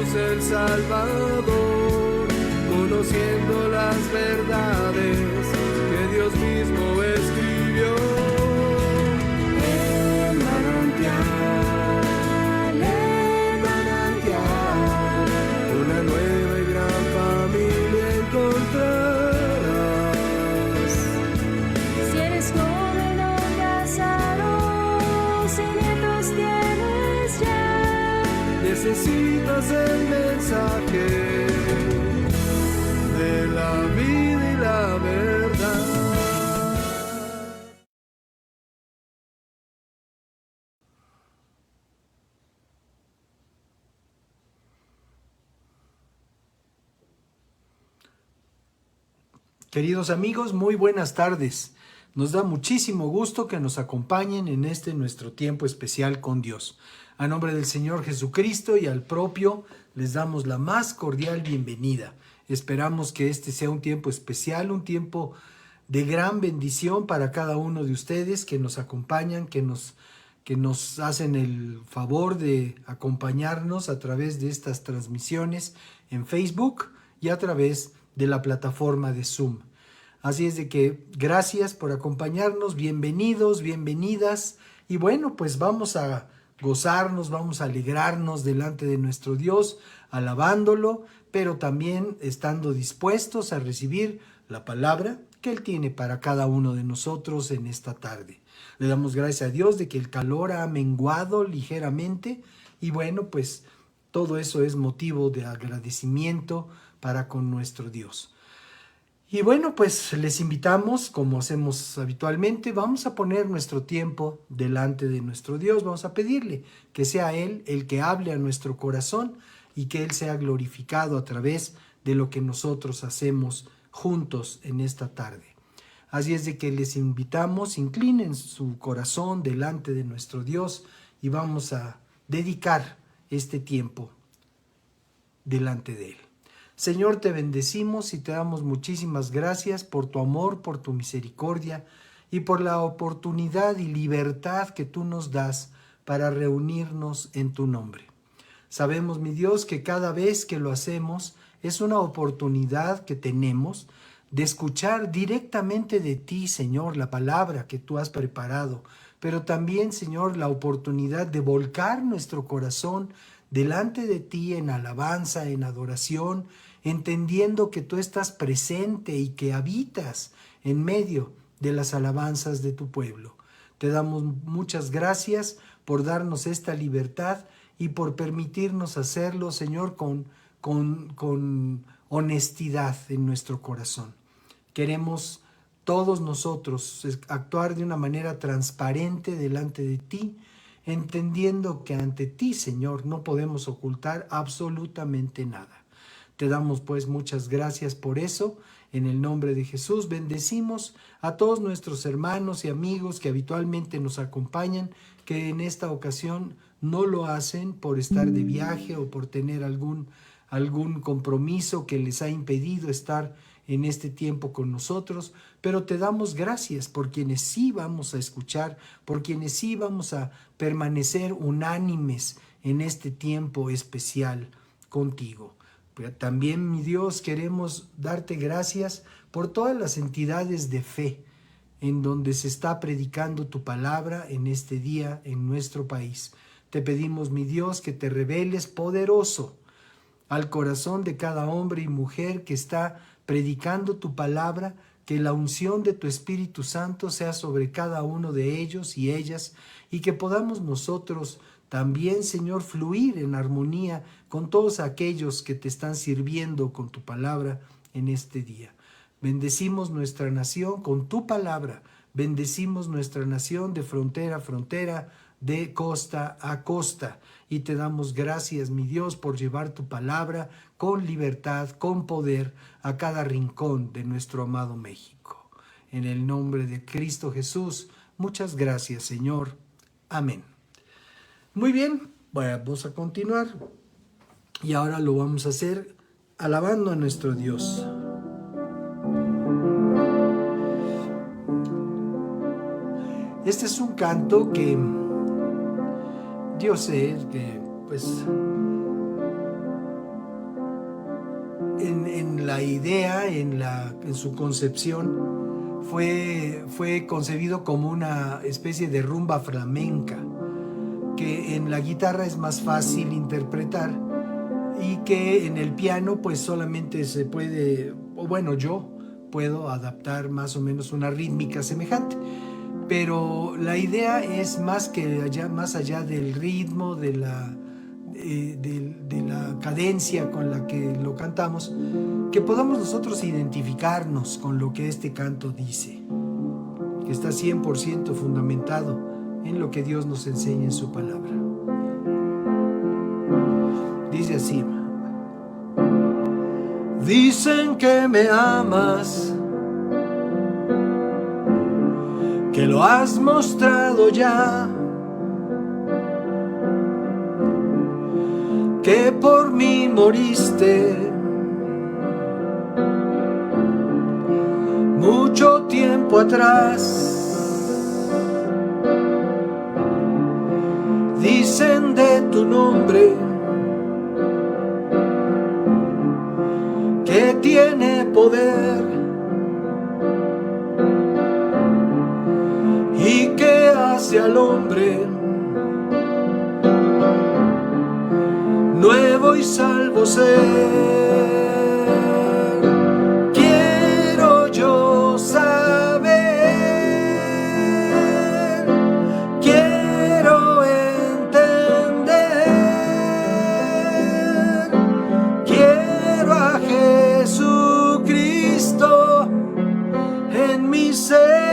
Jesús el Salvador, conociendo las verdades que Dios mismo escribió. El manantial, una nueva y gran familia encontrarás. Si eres joven o casado, si nietos tienes ya, necesitas el mensaje de la vida y la verdad. Queridos amigos, muy buenas tardes. Nos da muchísimo gusto que nos acompañen en este nuestro tiempo especial con Dios. A nombre del Señor Jesucristo y al propio, les damos la más cordial bienvenida. Esperamos que este sea un tiempo especial, un tiempo de gran bendición para cada uno de ustedes que nos acompañan, que nos hacen el favor de acompañarnos a través de estas transmisiones en Facebook y a través de la plataforma de Zoom. Así es de que gracias por acompañarnos, bienvenidos, bienvenidas, y bueno, pues vamos a gozarnos, vamos a alegrarnos delante de nuestro Dios, alabándolo, pero también estando dispuestos a recibir la palabra que Él tiene para cada uno de nosotros en esta tarde. Le damos gracias a Dios de que el calor ha menguado ligeramente, y bueno, pues todo eso es motivo de agradecimiento para con nuestro Dios. Y bueno, pues les invitamos, como hacemos habitualmente, vamos a poner nuestro tiempo delante de nuestro Dios, vamos a pedirle que sea Él el que hable a nuestro corazón y que Él sea glorificado a través de lo que nosotros hacemos juntos en esta tarde. Así es de que les invitamos, inclinen su corazón delante de nuestro Dios y vamos a dedicar este tiempo delante de Él. Señor, te bendecimos y te damos muchísimas gracias por tu amor, por tu misericordia y por la oportunidad y libertad que tú nos das para reunirnos en tu nombre. Sabemos, mi Dios, que cada vez que lo hacemos es una oportunidad que tenemos de escuchar directamente de ti, Señor, la palabra que tú has preparado, pero también, Señor, la oportunidad de volcar nuestro corazón delante de ti en alabanza, en adoración, entendiendo que tú estás presente y que habitas en medio de las alabanzas de tu pueblo. Te damos muchas gracias por darnos esta libertad y por permitirnos hacerlo, Señor, con honestidad en nuestro corazón. Queremos todos nosotros actuar de una manera transparente delante de ti, entendiendo que ante ti, Señor, no podemos ocultar absolutamente nada. Te damos pues muchas gracias por eso. En el nombre de Jesús bendecimos a todos nuestros hermanos y amigos que habitualmente nos acompañan, que en esta ocasión no lo hacen por estar de viaje o por tener algún compromiso que les ha impedido estar en este tiempo con nosotros, pero te damos gracias por quienes sí vamos a escuchar, por quienes sí vamos a permanecer unánimes en este tiempo especial contigo. Pero también, mi Dios, queremos darte gracias por todas las entidades de fe en donde se está predicando tu palabra en este día en nuestro país. Te pedimos, mi Dios, que te reveles poderoso al corazón de cada hombre y mujer que está predicando tu palabra, que la unción de tu Espíritu Santo sea sobre cada uno de ellos y ellas, y que podamos nosotros también, Señor, fluir en armonía con todos aquellos que te están sirviendo con tu palabra en este día. Bendecimos nuestra nación con tu palabra, bendecimos nuestra nación de frontera a frontera, de costa a costa, y te damos gracias, mi Dios, por llevar tu palabra con libertad, con poder, a cada rincón de nuestro amado México. En el nombre de Cristo Jesús, muchas gracias, Señor. Amén. Muy bien, vamos a continuar, y ahora lo vamos a hacer alabando a nuestro Dios. Este es un canto que yo sé que pues la idea en su concepción fue concebido como una especie de rumba flamenca, que en la guitarra es más fácil interpretar y que en el piano pues solamente se puede, o bueno, yo puedo adaptar más o menos una rítmica semejante. Pero la idea es más allá del ritmo, de la cadencia con la que lo cantamos, que podamos nosotros identificarnos con lo que este canto dice, que está 100% fundamentado en lo que Dios nos enseña en su palabra. Dice así: dicen que me amas, que lo has mostrado ya, que por mí moriste mucho tiempo atrás. Dicen de tu nombre que tiene poder y que hace al hombre nuevo y salvo ser. Quiero yo saber, quiero entender, quiero a Jesucristo en mi ser.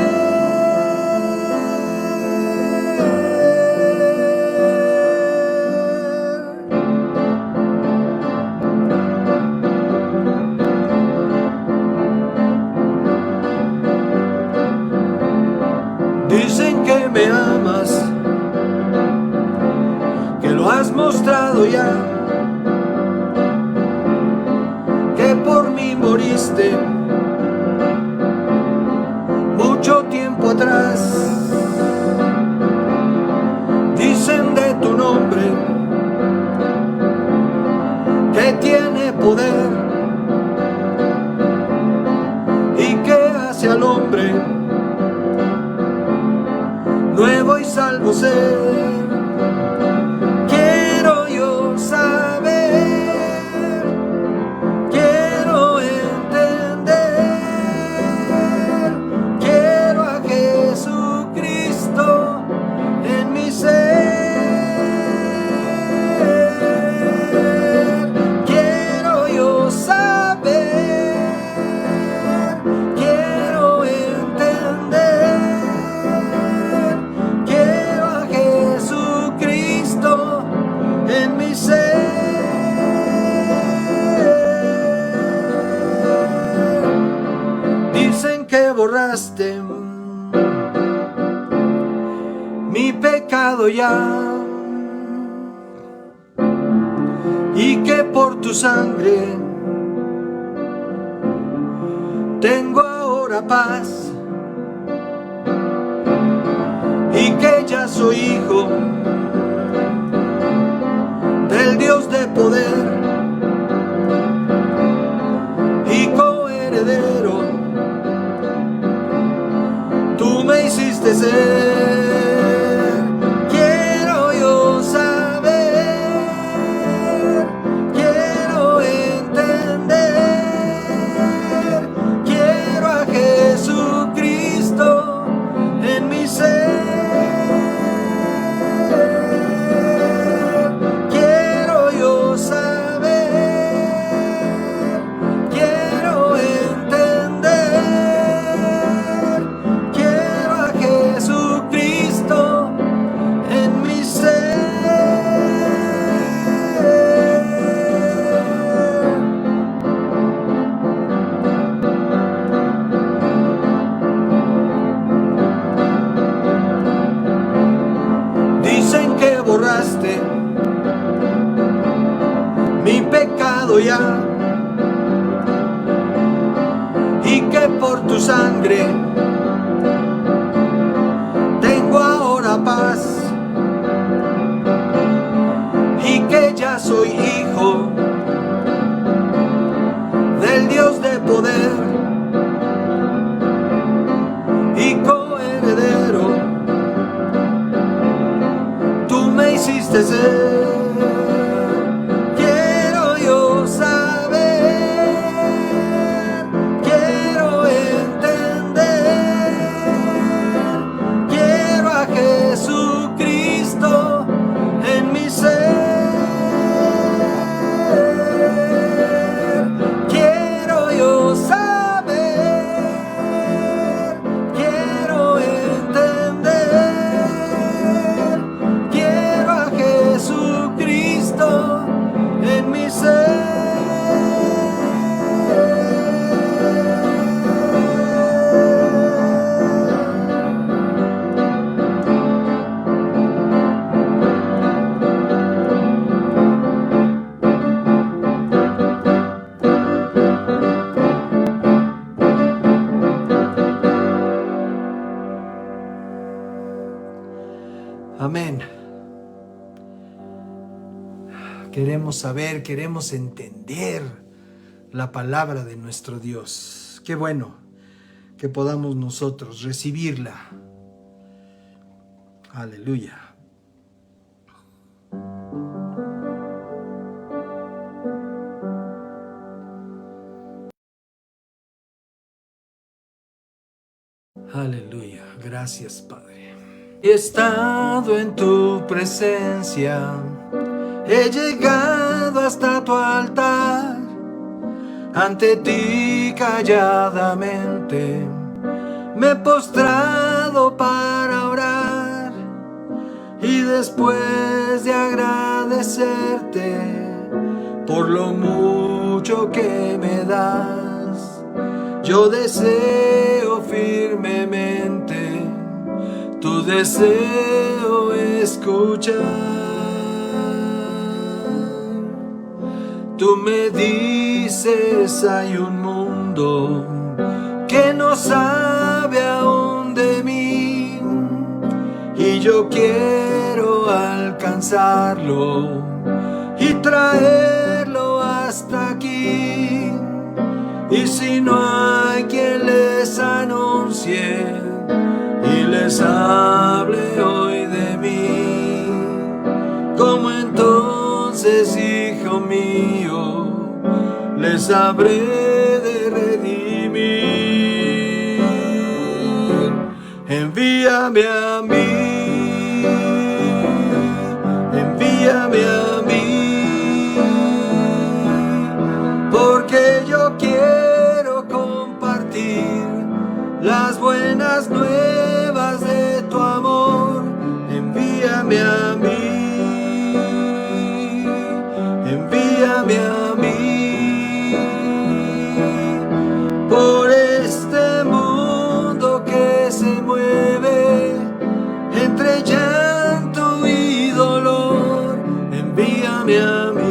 Dicen que me amas, que lo has mostrado ya, que por mí moriste mucho tiempo atrás. Dicen de tu nombre que tiene poder y que hace al hombre nuevo y salvo ser. Quiero yo saber, quiero entender, quiero a Jesucristo en mi ser. Quiero yo saber, quiero entender, quiero a Jesucristo en mi ser. Dicen que borraste mi pecado ya y que por tu sangre tengo ahora paz y que ya soy hijo del Dios de poder y coheredero tú me hiciste ser. Quiero yo saber, quiero entender, quiero a Jesucristo en mi ser. Quiero yo saber, quiero entender, quiero a Jesucristo en mi ser. Dicen que borraste mi pecado ya y que por tu sangre tengo ahora paz y que ya soy hijo del Dios de ser. Quiero yo saber, quiero entender, quiero a Jesucristo en mi ser. Quiero yo saber, quiero entender, quiero a Jesucristo en mi ser. Amén. Queremos saber, queremos entender la palabra de nuestro Dios. Qué bueno que podamos nosotros recibirla. Aleluya. Aleluya. Gracias, Padre. He estado en tu presencia, he llegado hasta tu altar, ante ti calladamente me he postrado para orar, y después de agradecerte por lo mucho que me das, yo deseo firmemente tu deseo escuchar. Tú me dices hay un mundo que no sabe aún de mí, y yo quiero alcanzarlo y traerlo hasta aquí. Y si no hay quien les anuncie y les hable hoy de mí, ¿cómo entonces, hijo mío, les habré de redimir? Envíame a mí, envíame a mí, porque yo quiero compartir las buenas nuevas de tu amor. Envíame a mí, envíame a mí, por este mundo que se mueve entre llanto y dolor. Envíame a mí.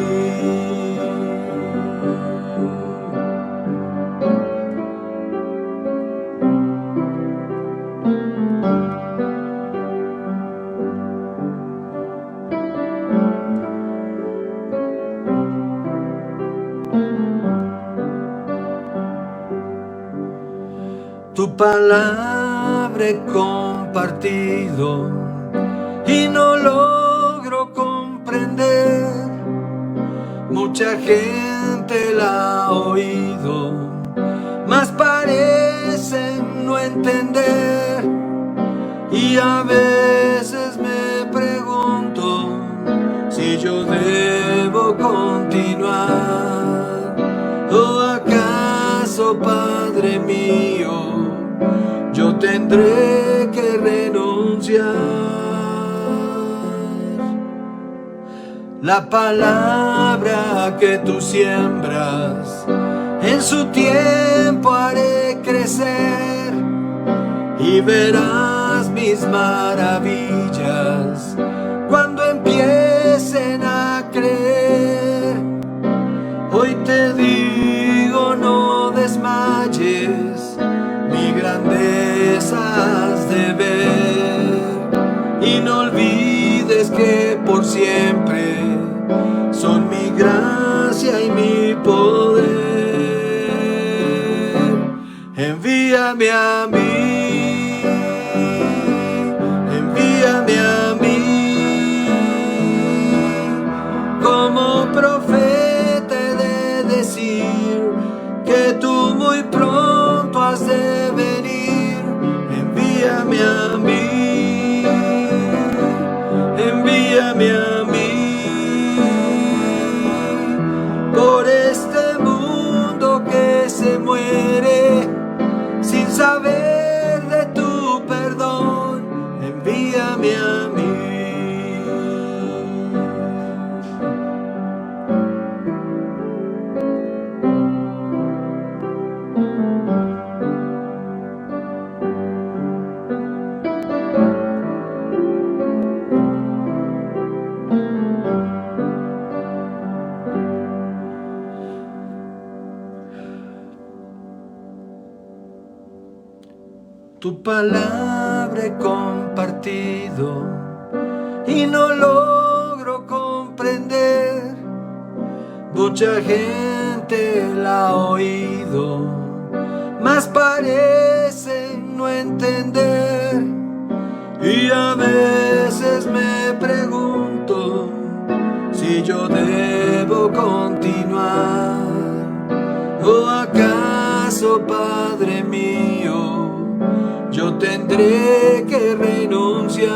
Tu palabra he compartido y no logro comprender. Mucha gente la ha oído, mas parecen no entender. Y a veces me pregunto si yo debo continuar, o acaso, Padre mío, yo tendré que renunciar. La palabra que tú siembras, en su tiempo haré crecer, y verás mis maravillas cuando empiecen a creer. Hoy te digo, no desmayes, mi grandeza has de ver, y no olvides que por siempre son mi gracia y mi poder. Envíame a mí, envíame a mí, a mí, envíame a mí, por este mundo que se muere sin saber de tu perdón, envíame a mí. Tu palabra he compartido y no logro comprender. Mucha gente la ha oído, mas parecen no entender. Y a veces me pregunto si yo debo continuar, o acaso, Padre mío, yo tendré que renunciar.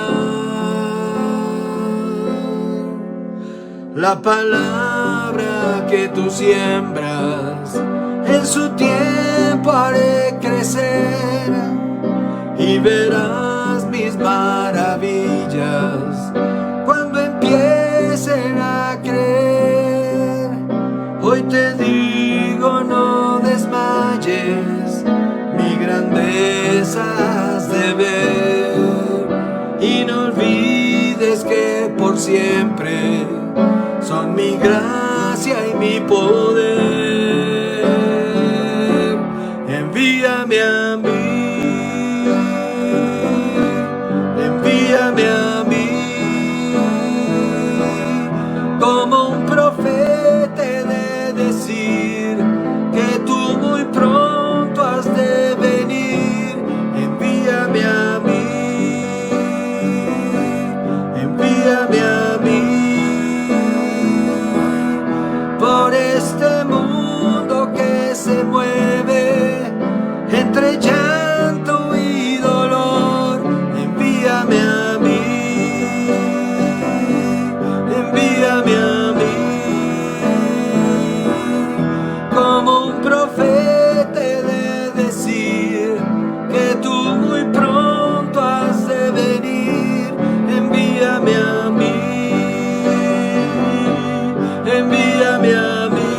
La palabra que tú siembras, en su tiempo haré crecer, y verás mis maravillas cuando empiecen a creer. Hoy te digo, no desmayes, mi grandeza has de ver, y no olvides que por siempre son mi gracia y mi poder. Envíame a mí, envíame a mí, como un profeta he de decir que tú muy pronto has de venir. Envíame a mí, envíame a mí, por este mundo que se mueve entre llanto y dolor. Envíame a mí, envíame a mí, como un profeta he de decir que tú muy pronto has de venir. Envíame a mí, envíame a mí,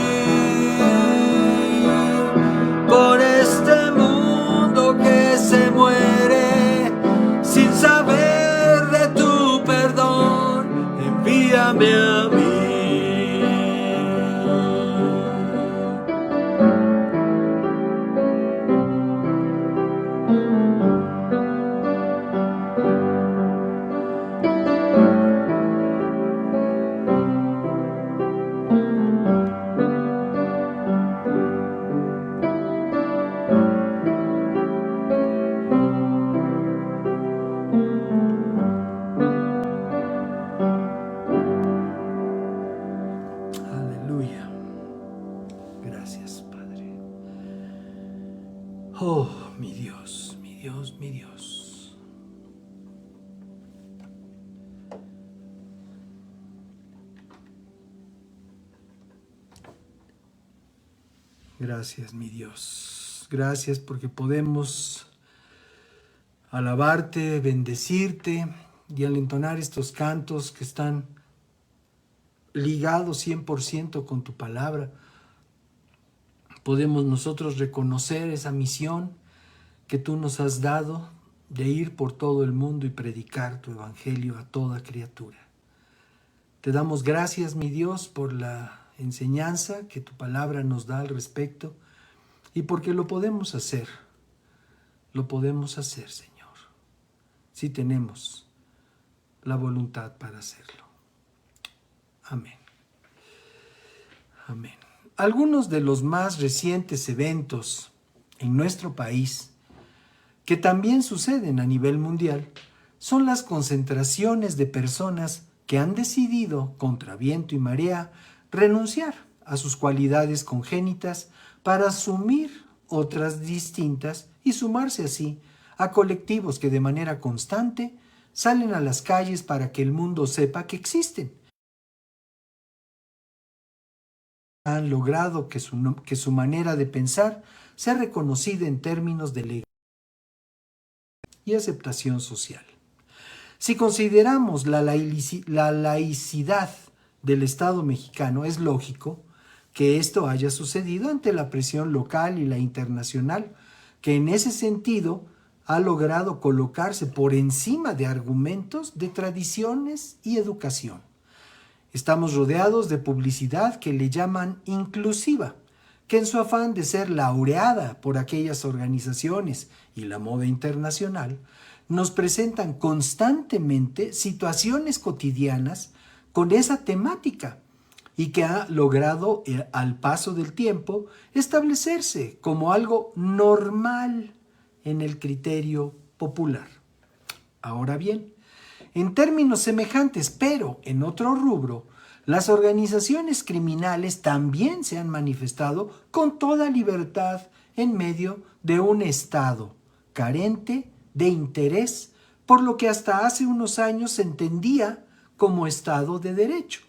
por este mundo que se muere sin saber de tu perdón. Envíame a mí. Aleluya. Gracias, Padre. Oh, mi Dios, mi Dios, mi Dios. Gracias, mi Dios. Gracias porque podemos alabarte, bendecirte, y al entonar estos cantos que están ligados 100% con tu palabra, podemos nosotros reconocer esa misión que tú nos has dado de ir por todo el mundo y predicar tu evangelio a toda criatura. Te damos gracias, mi Dios, por la enseñanza que tu palabra nos da al respecto, y porque lo podemos hacer, Señor, si tenemos la voluntad para hacerlo. Amén. Amén. Algunos de los más recientes eventos en nuestro país, que también suceden a nivel mundial, son las concentraciones de personas que han decidido, contra viento y marea, renunciar a sus cualidades congénitas para asumir otras distintas y sumarse así a colectivos que de manera constante salen a las calles para que el mundo sepa que existen. Han logrado que su manera de pensar sea reconocida en términos de legalidad y aceptación social. Si consideramos la laicidad del Estado mexicano, es lógico que esto haya sucedido ante la presión local y la internacional, que en ese sentido ha logrado colocarse por encima de argumentos de tradiciones y educación. Estamos rodeados de publicidad que le llaman inclusiva, que en su afán de ser laureada por aquellas organizaciones y la moda internacional, nos presentan constantemente situaciones cotidianas con esa temática y que ha logrado, al paso del tiempo, establecerse como algo normal en el criterio popular. Ahora bien, en términos semejantes, pero en otro rubro, las organizaciones criminales también se han manifestado con toda libertad en medio de un Estado carente de interés por lo que hasta hace unos años se entendía como Estado de Derecho,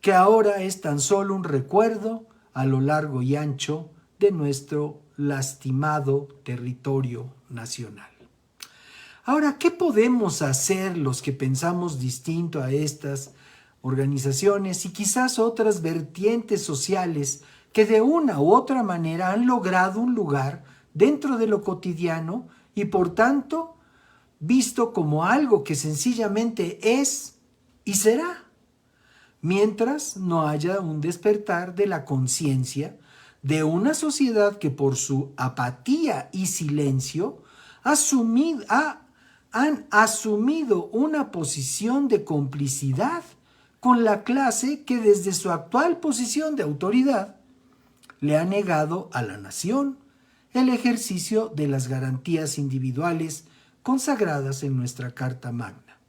que ahora es tan solo un recuerdo a lo largo y ancho de nuestro lastimado territorio nacional. Ahora, ¿qué podemos hacer los que pensamos distinto a estas organizaciones y quizás otras vertientes sociales que de una u otra manera han logrado un lugar dentro de lo cotidiano y por tanto visto como algo que sencillamente es y será, mientras no haya un despertar de la conciencia de una sociedad que por su apatía y silencio han asumido una posición de complicidad con la clase que desde su actual posición de autoridad le ha negado a la nación el ejercicio de las garantías individuales consagradas en nuestra Carta Magna.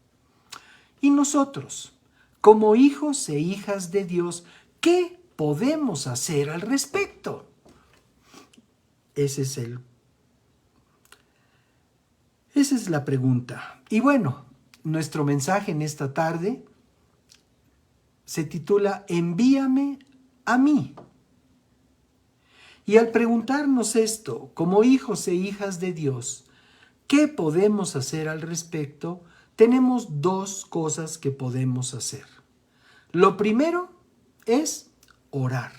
Y nosotros, como hijos e hijas de Dios, ¿qué podemos hacer al respecto? Esa es la pregunta. Y bueno, nuestro mensaje en esta tarde se titula Envíame a mí. Y al preguntarnos esto, como hijos e hijas de Dios, ¿qué podemos hacer al respecto? Tenemos dos cosas que podemos hacer. Lo primero es orar.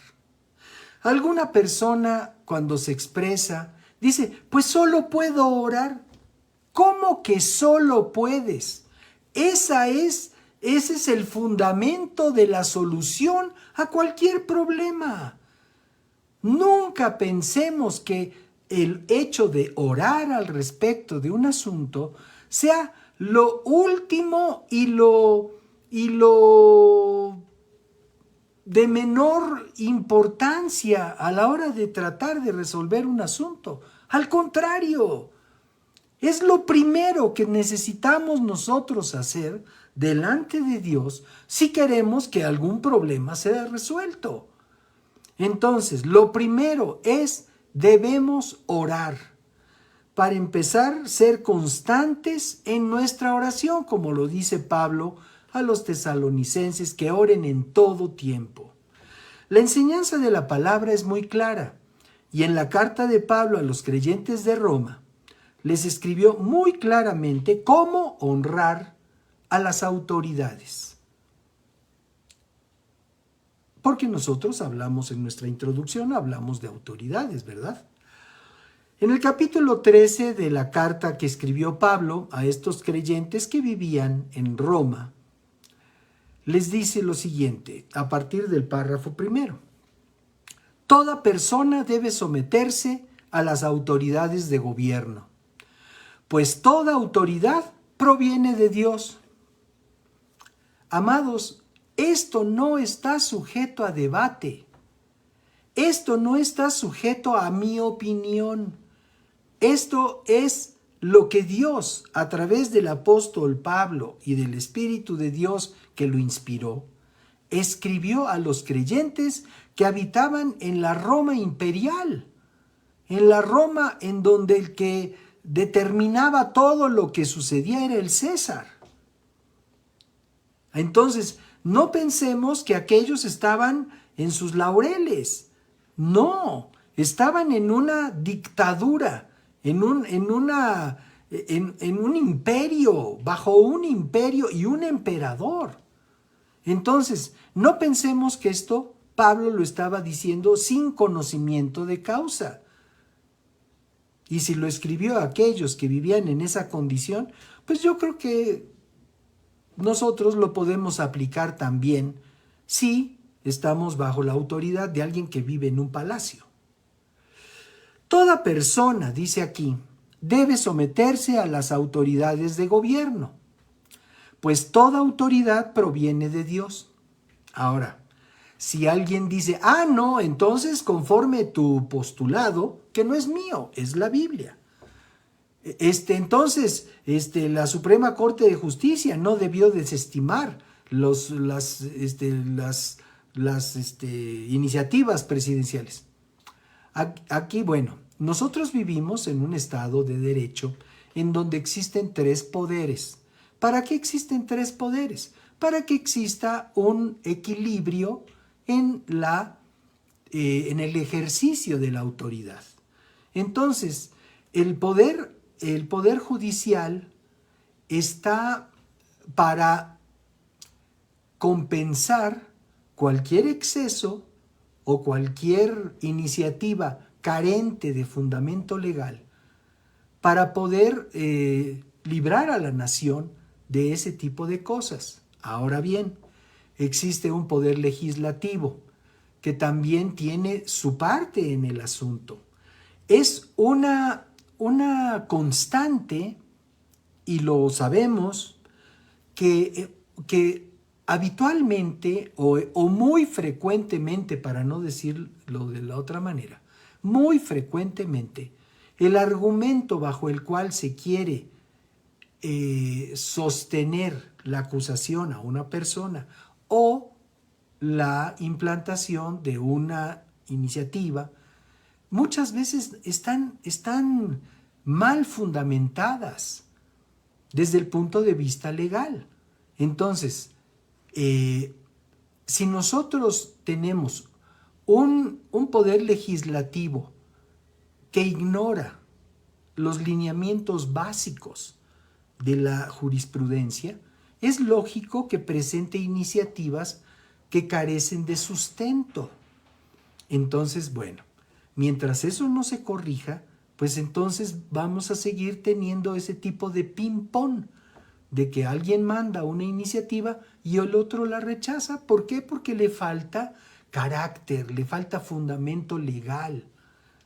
Alguna persona cuando se expresa dice, pues solo puedo orar. ¿Cómo que solo puedes? Ese es el fundamento de la solución a cualquier problema. Nunca pensemos que el hecho de orar al respecto de un asunto sea lo último y lo de menor importancia a la hora de tratar de resolver un asunto. Al contrario, es lo primero que necesitamos nosotros hacer delante de Dios si queremos que algún problema sea resuelto. Entonces, lo primero es, debemos orar. Para empezar, ser constantes en nuestra oración, como lo dice Pablo a los tesalonicenses, que oren en todo tiempo. La enseñanza de la palabra es muy clara, y en la carta de Pablo a los creyentes de Roma, les escribió muy claramente cómo honrar a las autoridades. Porque nosotros hablamos en nuestra introducción, hablamos de autoridades, ¿verdad? En el capítulo 13 de la carta que escribió Pablo a estos creyentes que vivían en Roma, les dice lo siguiente, a partir del párrafo primero. Toda persona debe someterse a las autoridades de gobierno, pues toda autoridad proviene de Dios. Amados, esto no está sujeto a debate. Esto no está sujeto a mi opinión. Esto es lo que Dios, a través del apóstol Pablo y del Espíritu de Dios que lo inspiró, escribió a los creyentes que habitaban en la Roma imperial, en la Roma en donde el que determinaba todo lo que sucedía era el César. Entonces, no pensemos que aquellos estaban en sus laureles. No, estaban en una dictadura, en un imperio, bajo un imperio y un emperador. Entonces, no pensemos que esto Pablo lo estaba diciendo sin conocimiento de causa. Y si lo escribió a aquellos que vivían en esa condición, pues yo creo que nosotros lo podemos aplicar también si estamos bajo la autoridad de alguien que vive en un palacio. Toda persona, dice aquí, debe someterse a las autoridades de gobierno, pues toda autoridad proviene de Dios. Ahora, si alguien dice, no, entonces conforme tu postulado, que no es mío, es la Biblia. Entonces, la Suprema Corte de Justicia no debió desestimar las iniciativas presidenciales. Aquí, bueno, nosotros vivimos en un estado de derecho en donde existen tres poderes. ¿Para qué existen tres poderes? Para que exista un equilibrio en el ejercicio de la autoridad. Entonces, el poder judicial está para compensar cualquier exceso o cualquier iniciativa carente de fundamento legal para poder librar a la nación de ese tipo de cosas. Ahora bien, existe un poder legislativo que también tiene su parte en el asunto. Es una constante, y lo sabemos, que habitualmente o muy frecuentemente, para no decirlo de la otra manera, muy frecuentemente, el argumento bajo el cual se quiere sostener la acusación a una persona o la implantación de una iniciativa, muchas veces están mal fundamentadas desde el punto de vista legal. Entonces, si nosotros tenemos un poder legislativo que ignora los lineamientos básicos de la jurisprudencia, es lógico que presente iniciativas que carecen de sustento. Entonces, bueno, mientras eso no se corrija, pues entonces vamos a seguir teniendo ese tipo de ping-pong, de que alguien manda una iniciativa y el otro la rechaza. ¿Por qué? Porque le falta carácter, le falta fundamento legal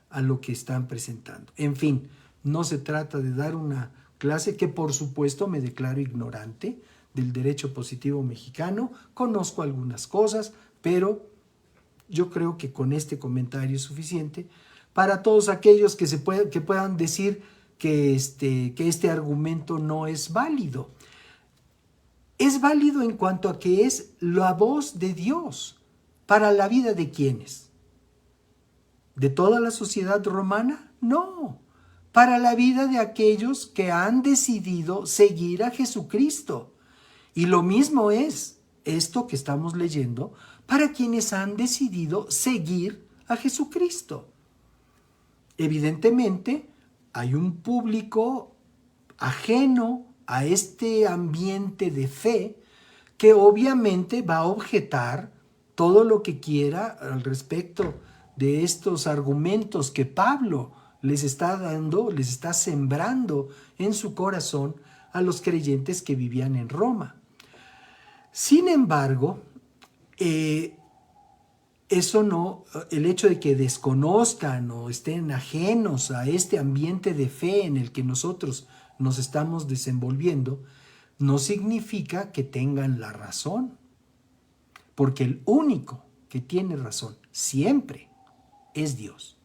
a lo que están presentando. En fin, no se trata de dar una clase que por supuesto me declaro ignorante del derecho positivo mexicano, conozco algunas cosas, pero yo creo que con este comentario es suficiente para todos aquellos que puedan decir que este argumento no es válido. Es válido en cuanto a que es la voz de Dios para la vida de ¿quiénes? ¿De toda la sociedad romana? No, para la vida de aquellos que han decidido seguir a Jesucristo. Y lo mismo es esto que estamos leyendo para quienes han decidido seguir a Jesucristo. Evidentemente, hay un público ajeno a este ambiente de fe que obviamente va a objetar todo lo que quiera al respecto de estos argumentos que Pablo les está dando, les está sembrando en su corazón a los creyentes que vivían en Roma. Sin embargo, eso no, el hecho de que desconozcan o estén ajenos a este ambiente de fe en el que nosotros nos estamos desenvolviendo, no significa que tengan la razón, porque el único que tiene razón siempre es Dios.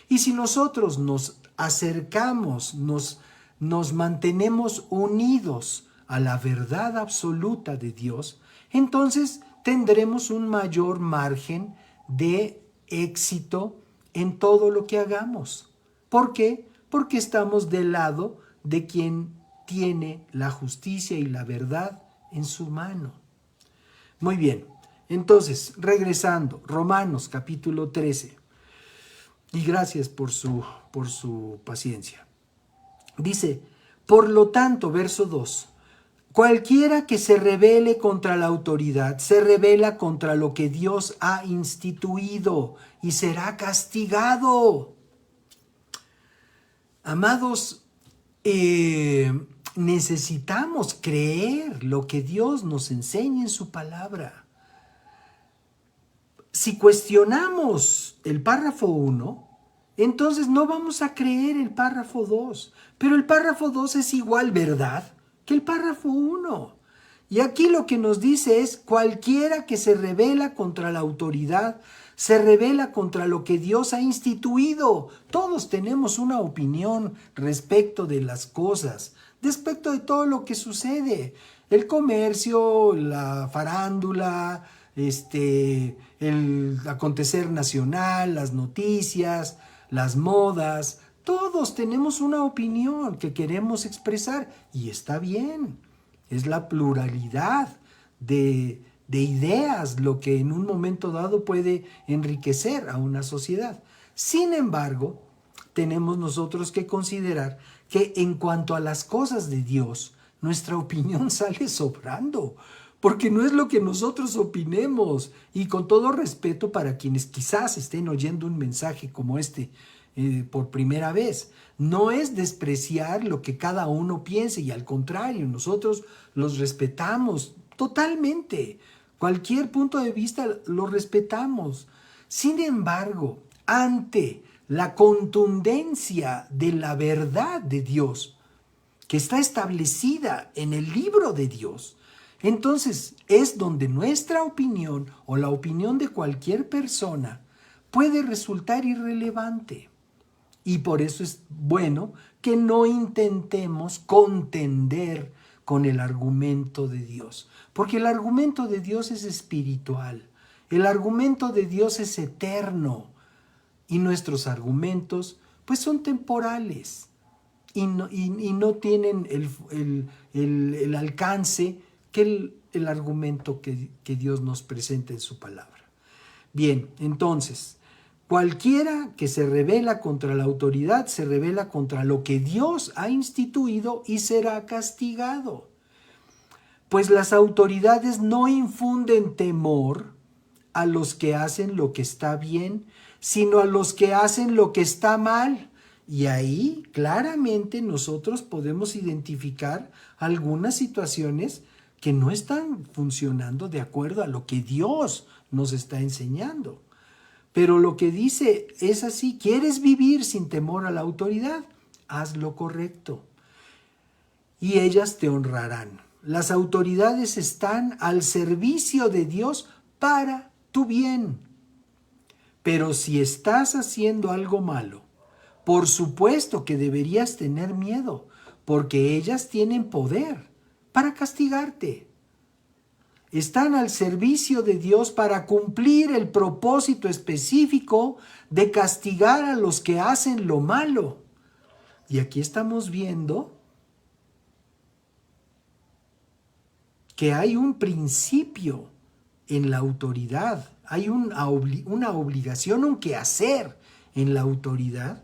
Y si nosotros nos acercamos, nos mantenemos unidos a la verdad absoluta de Dios, entonces tendremos un mayor margen de éxito en todo lo que hagamos. ¿Por qué? porque estamos del lado de quien tiene la justicia y la verdad en su mano. Muy bien, entonces, regresando, Romanos capítulo 13, y gracias por su paciencia. Dice, por lo tanto, verso 2, cualquiera que se rebele contra la autoridad, se rebela contra lo que Dios ha instituido y será castigado. Amados, necesitamos creer lo que Dios nos enseña en su palabra. Si cuestionamos el párrafo 1, entonces no vamos a creer el párrafo 2. Pero el párrafo 2 es igual, ¿verdad?, que el párrafo 1. Y aquí lo que nos dice es, cualquiera que se rebela contra la autoridad, se rebela contra lo que Dios ha instituido. Todos tenemos una opinión respecto de las cosas, respecto de todo lo que sucede. El comercio, la farándula, el acontecer nacional, las noticias, las modas. Todos tenemos una opinión que queremos expresar y está bien. Es la pluralidad de ideas lo que en un momento dado puede enriquecer a una sociedad. Sin embargo, tenemos nosotros que considerar que en cuanto a las cosas de Dios, nuestra opinión sale sobrando, porque no es lo que nosotros opinemos. Y con todo respeto para quienes quizás estén oyendo un mensaje como este por primera vez, no es despreciar lo que cada uno piense, y al contrario, nosotros los respetamos totalmente. Cualquier punto de vista lo respetamos. Sin embargo, ante la contundencia de la verdad de Dios, que está establecida en el libro de Dios, entonces es donde nuestra opinión o la opinión de cualquier persona puede resultar irrelevante. Y por eso es bueno que no intentemos contender con el argumento de Dios, porque el argumento de Dios es espiritual, el argumento de Dios es eterno, y nuestros argumentos pues son temporales y no tienen el alcance que el argumento que Dios nos presenta en su palabra. Bien, entonces, cualquiera que se rebela contra la autoridad, se rebela contra lo que Dios ha instituido y será castigado. Pues las autoridades no infunden temor a los que hacen lo que está bien, sino a los que hacen lo que está mal. Y ahí claramente nosotros podemos identificar algunas situaciones que no están funcionando de acuerdo a lo que Dios nos está enseñando. Pero lo que dice es así: ¿quieres vivir sin temor a la autoridad? Haz lo correcto y ellas te honrarán. Las autoridades están al servicio de Dios para tu bien. Pero si estás haciendo algo malo, por supuesto que deberías tener miedo, porque ellas tienen poder para castigarte. Están al servicio de Dios para cumplir el propósito específico de castigar a los que hacen lo malo. Y aquí estamos viendo que hay un principio en la autoridad, hay una obligación, un quehacer en la autoridad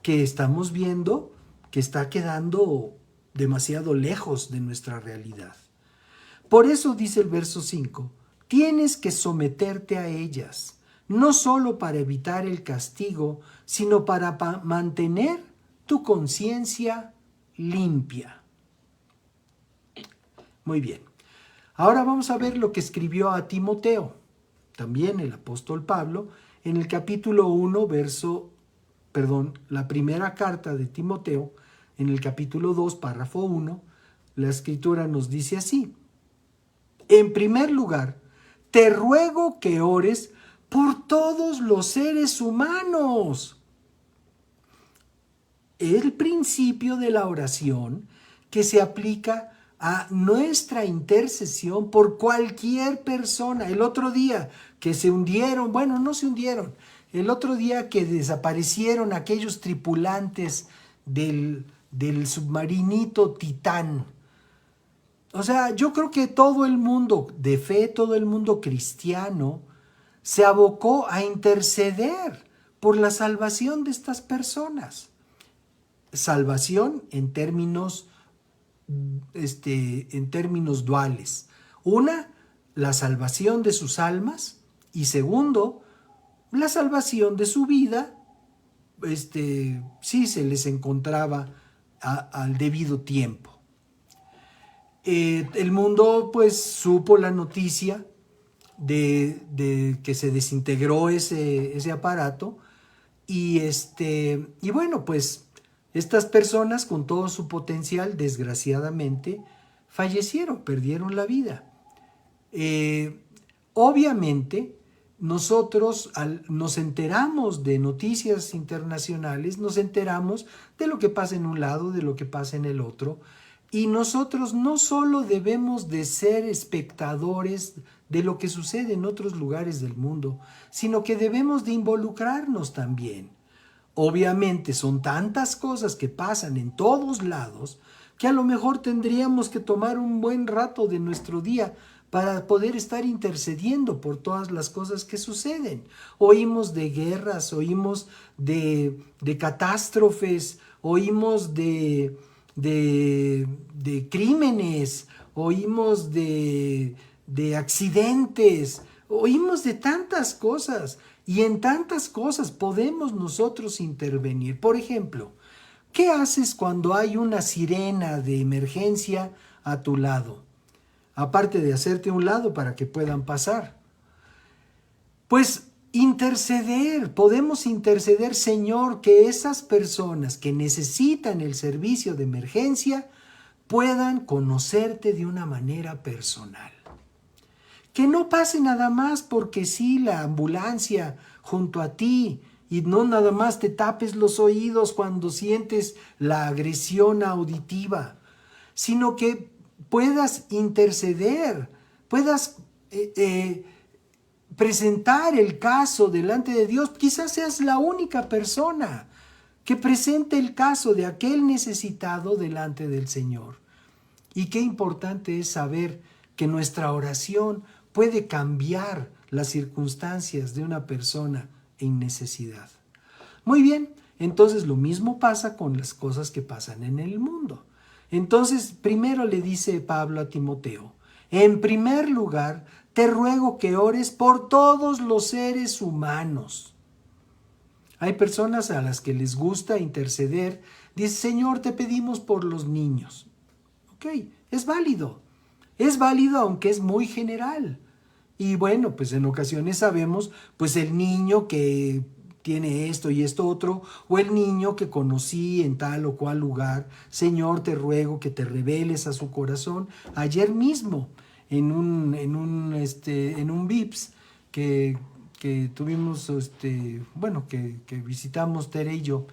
que estamos viendo que está quedando demasiado lejos de nuestra realidad. Por eso dice el verso 5, tienes que someterte a ellas, no solo para evitar el castigo, sino para mantener tu conciencia limpia. Muy bien. Ahora vamos a ver lo que escribió a Timoteo, también el apóstol Pablo, en el capítulo 1, la primera carta de Timoteo, en el capítulo 2, párrafo 1, la escritura nos dice así: en primer lugar, te ruego que ores por todos los seres humanos. El principio de la oración que se aplica a nuestra intercesión por cualquier persona. El otro día que se hundieron, no se hundieron, el otro día que desaparecieron aquellos tripulantes del submarinito Titán. O sea, yo creo que todo el mundo de fe, todo el mundo cristiano, se abocó a interceder por la salvación de estas personas. Salvación en términos duales. Una, la salvación de sus almas, y segundo, la salvación de su vida, si se les encontraba al debido tiempo. El mundo pues supo la noticia de que se desintegró ese aparato y bueno, pues estas personas con todo su potencial desgraciadamente fallecieron, perdieron la vida. Obviamente nosotros nos enteramos de noticias internacionales, nos enteramos de lo que pasa en un lado, de lo que pasa en el otro, y nosotros no solo debemos de ser espectadores de lo que sucede en otros lugares del mundo, sino que debemos de involucrarnos también. Obviamente son tantas cosas que pasan en todos lados que a lo mejor tendríamos que tomar un buen rato de nuestro día para poder estar intercediendo por todas las cosas que suceden. Oímos de guerras, oímos de catástrofes, oímos de crímenes, oímos de accidentes, oímos de tantas cosas y en tantas cosas podemos nosotros intervenir. Por ejemplo, ¿qué haces cuando hay una sirena de emergencia a tu lado? Aparte de hacerte a un lado para que puedan pasar. Pues interceder, podemos interceder, Señor, que esas personas que necesitan el servicio de emergencia puedan conocerte de una manera personal. Que no pase nada más porque sí la ambulancia junto a ti y no nada más te tapes los oídos cuando sientes la agresión auditiva, sino que puedas interceder, puedas presentar el caso delante de Dios. Quizás seas la única persona que presente el caso de aquel necesitado delante del Señor. Y qué importante es saber que nuestra oración puede cambiar las circunstancias de una persona en necesidad. Muy bien, entonces lo mismo pasa con las cosas que pasan en el mundo. Entonces, primero le dice Pablo a Timoteo, en primer lugar, te ruego que ores por todos los seres humanos. Hay personas a las que les gusta interceder. Dice, Señor, te pedimos por los niños. Ok, es válido. Es válido aunque es muy general. Y bueno, pues en ocasiones sabemos, pues el niño que tiene esto y esto otro, o el niño que conocí en tal o cual lugar. Señor, te ruego que te reveles a su corazón. Ayer mismo, en un VIPS que tuvimos, que visitamos Tere y yo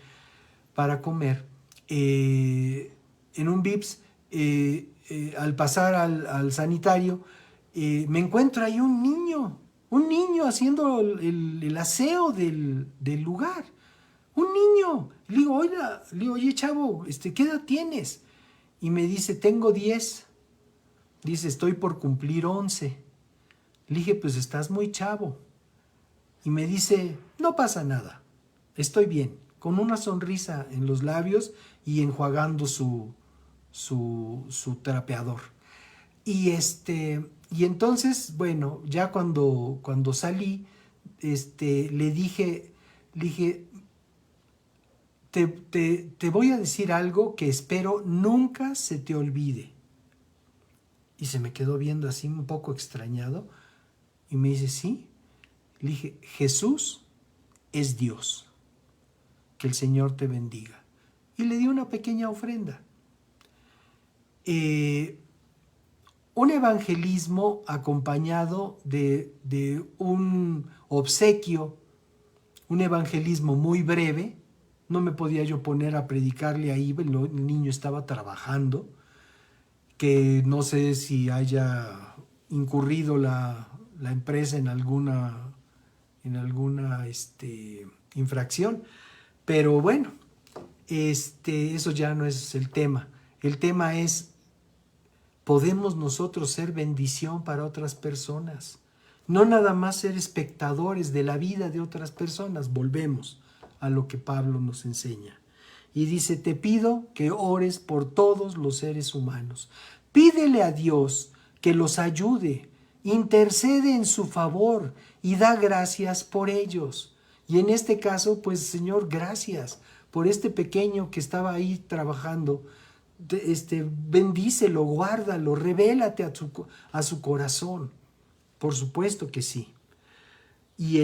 para comer, en un VIPS, al pasar al sanitario, me encuentro ahí un niño haciendo el aseo del lugar. Un niño. Le digo, oye, chavo, ¿qué edad tienes? Y me dice, tengo 10. Dice, estoy por cumplir 11. Le dije, pues estás muy chavo. Y me dice, no pasa nada, estoy bien, con una sonrisa en los labios y enjuagando su trapeador. Y entonces, bueno, ya cuando salí, le dije, te voy a decir algo que espero nunca se te olvide. Y se me quedó viendo así un poco extrañado y me dice, ¿sí? Le dije, Jesús es Dios. Que el Señor te bendiga. Y le di una pequeña ofrenda. Un evangelismo acompañado de un obsequio, un evangelismo muy breve. No me podía yo poner a predicarle ahí, el niño estaba trabajando, que no sé si haya incurrido la empresa en alguna infracción, pero bueno, eso ya no es el tema. El tema es, ¿podemos nosotros ser bendición para otras personas? No nada más ser espectadores de la vida de otras personas. Volvemos a lo que Pablo nos enseña. Y dice, te pido que ores por todos los seres humanos. Pídele a Dios que los ayude, intercede en su favor y da gracias por ellos. Y en este caso, pues Señor, gracias por este pequeño que estaba ahí trabajando. Bendícelo, guárdalo, revélate a su corazón. Por supuesto que sí. Y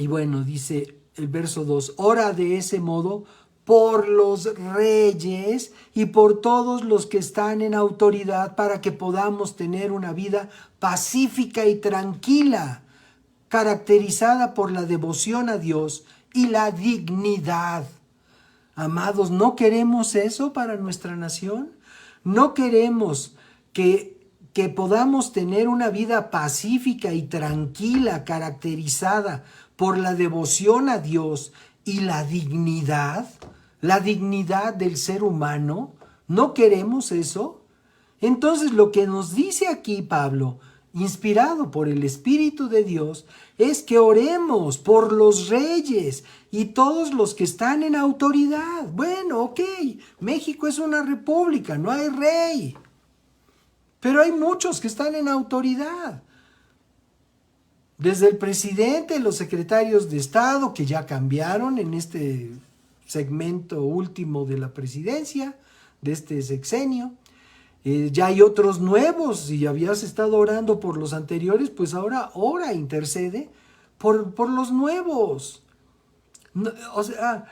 bueno, dice el verso 2, ora de ese modo por los reyes y por todos los que están en autoridad para que podamos tener una vida pacífica y tranquila, caracterizada por la devoción a Dios y la dignidad. Amados, ¿no queremos eso para nuestra nación? ¿No queremos que podamos tener una vida pacífica y tranquila, caracterizada por la devoción a Dios y la dignidad del ser humano? ¿No queremos eso? Entonces lo que nos dice aquí Pablo, inspirado por el Espíritu de Dios, es que oremos por los reyes y todos los que están en autoridad. Bueno, ok, México es una república, no hay rey, pero hay muchos que están en autoridad. Desde el presidente, los secretarios de Estado, que ya cambiaron en este segmento último de la presidencia, de este sexenio. Ya hay otros nuevos. Si habías estado orando por los anteriores, pues ahora ora, intercede por los nuevos. No, o sea,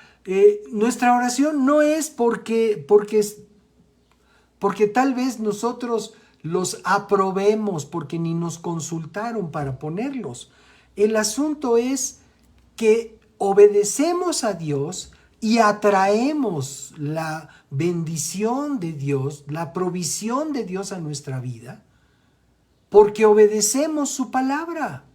nuestra oración no es porque tal vez nosotros los aprobemos, porque ni nos consultaron para ponerlos. El asunto es que obedecemos a Dios y atraemos la bendición de Dios, la provisión de Dios a nuestra vida, porque obedecemos su palabra.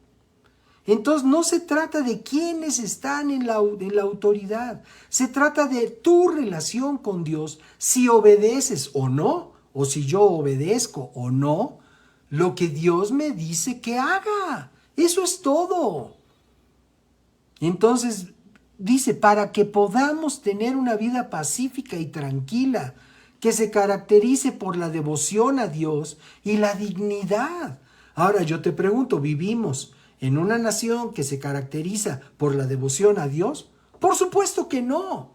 Entonces no se trata de quiénes están en la autoridad, se trata de tu relación con Dios, si obedeces o no, o si yo obedezco o no, lo que Dios me dice que haga. Eso es todo. Entonces dice, para que podamos tener una vida pacífica y tranquila, que se caracterice por la devoción a Dios y la dignidad. Ahora yo te pregunto, ¿vivimos en una nación que se caracteriza por la devoción a Dios? Por supuesto que no.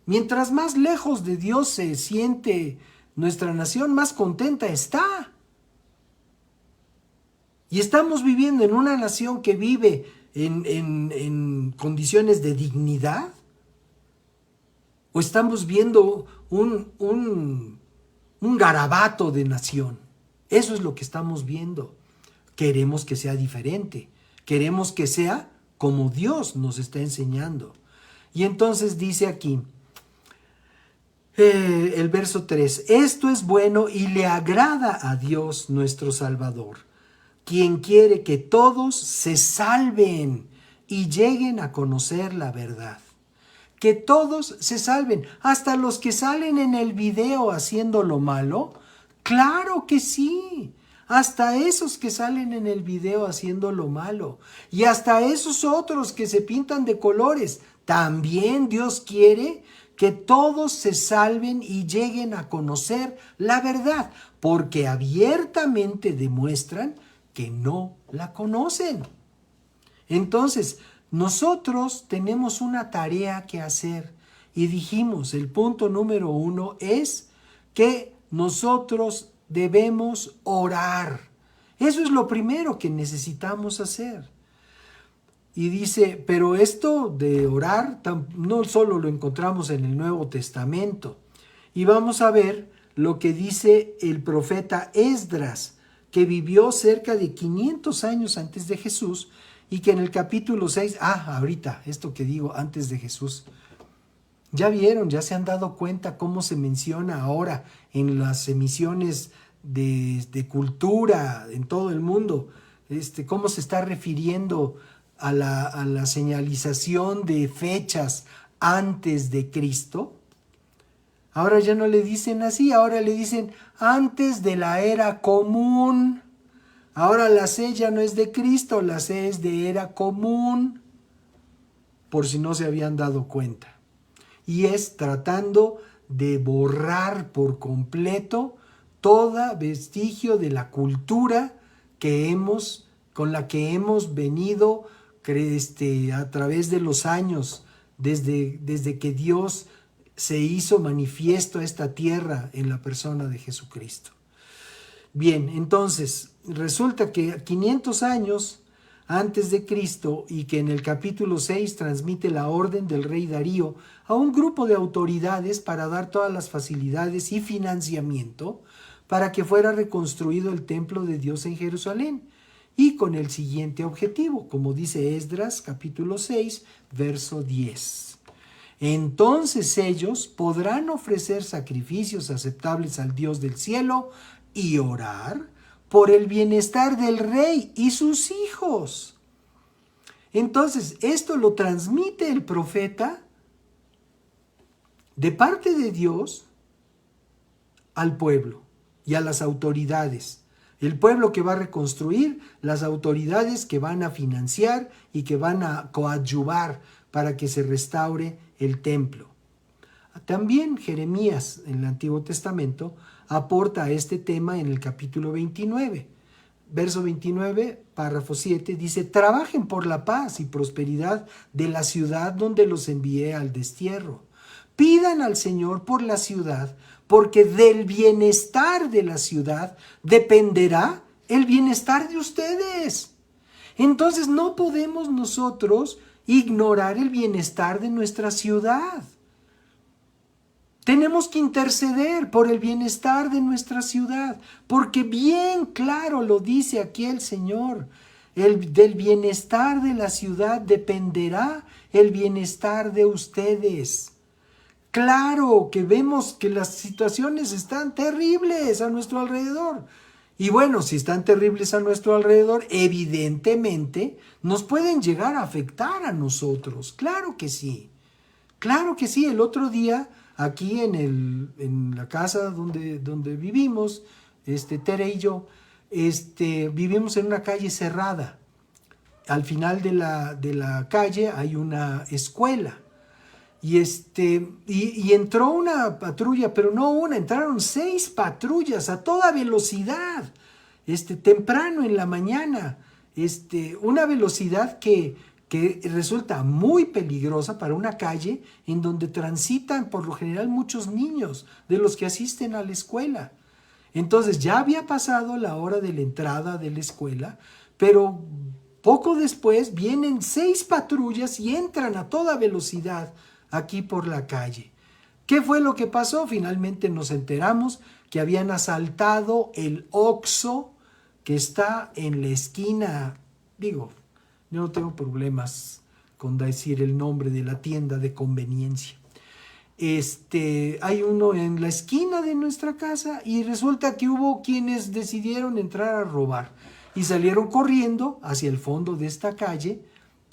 Mientras más lejos de Dios se siente nuestra nación, más contenta está. Y estamos viviendo en una nación que vive en condiciones de dignidad. ¿O estamos viendo un garabato de nación? Eso es lo que estamos viendo. Queremos que sea diferente. Queremos que sea como Dios nos está enseñando. Y entonces dice aquí, el verso 3, esto es bueno y le agrada a Dios nuestro Salvador, quien quiere que todos se salven y lleguen a conocer la verdad. Que todos se salven, hasta los que salen en el video haciendo lo malo. Claro que sí, hasta esos que salen en el video haciendo lo malo. Y hasta esos otros que se pintan de colores. También Dios quiere que todos se salven y lleguen a conocer la verdad, porque abiertamente demuestran que no la conocen. Entonces, nosotros tenemos una tarea que hacer y dijimos, el punto número 1 es que nosotros debemos orar. Eso es lo primero que necesitamos hacer. Y dice, pero esto de orar no solo lo encontramos en el Nuevo Testamento. Y vamos a ver lo que dice el profeta Esdras, que vivió cerca de 500 años antes de Jesús, y que en el capítulo 6, ahorita, esto que digo, antes de Jesús, ya vieron, ya se han dado cuenta cómo se menciona ahora en las emisiones de cultura en todo el mundo, cómo se está refiriendo a la señalización de fechas antes de Cristo. Ahora ya no le dicen así, ahora le dicen antes de la era común. Ahora la C ya no es de Cristo, la C es de era común, por si no se habían dado cuenta. Y es tratando de borrar por completo todo vestigio de la cultura con la que hemos venido a través de los años, desde que Dios se hizo manifiesto a esta tierra en la persona de Jesucristo. Bien, entonces resulta que 500 años antes de Cristo, y que en el capítulo 6 transmite la orden del rey Darío a un grupo de autoridades para dar todas las facilidades y financiamiento para que fuera reconstruido el templo de Dios en Jerusalén, y con el siguiente objetivo, como dice Esdras capítulo 6, verso 10. Entonces ellos podrán ofrecer sacrificios aceptables al Dios del cielo y orar por el bienestar del rey y sus hijos. Entonces, esto lo transmite el profeta de parte de Dios al pueblo y a las autoridades. El pueblo que va a reconstruir, las autoridades que van a financiar y que van a coadyuvar para que se restaure el templo. También Jeremías en el Antiguo Testamento aporta a este tema en el capítulo 29. Verso 29, párrafo 7, dice: trabajen por la paz y prosperidad de la ciudad donde los envié al destierro. Pidan al Señor por la ciudad, porque del bienestar de la ciudad dependerá el bienestar de ustedes. Entonces no podemos nosotros ignorar el bienestar de nuestra ciudad. Tenemos que interceder por el bienestar de nuestra ciudad, porque bien claro lo dice aquí el Señor. Del bienestar de la ciudad dependerá el bienestar de ustedes. Claro que vemos que las situaciones están terribles a nuestro alrededor. Y bueno, si están terribles a nuestro alrededor, evidentemente nos pueden llegar a afectar a nosotros. Claro que sí. Claro que sí. El otro día, aquí en la casa donde vivimos, Tere y yo, vivimos en una calle cerrada. Al final de la calle hay una escuela. Y entró una patrulla, pero no una, entraron 6 patrullas a toda velocidad, temprano en la mañana, una velocidad que resulta muy peligrosa para una calle en donde transitan por lo general muchos niños de los que asisten a la escuela. Entonces ya había pasado la hora de la entrada de la escuela, pero poco después vienen 6 patrullas y entran a toda velocidad aquí por la calle. ¿Qué fue lo que pasó? Finalmente nos enteramos que habían asaltado el Oxxo que está en la esquina. Digo, yo no tengo problemas con decir el nombre de la tienda de conveniencia. Hay uno en la esquina de nuestra casa y resulta que hubo quienes decidieron entrar a robar y salieron corriendo hacia el fondo de esta calle,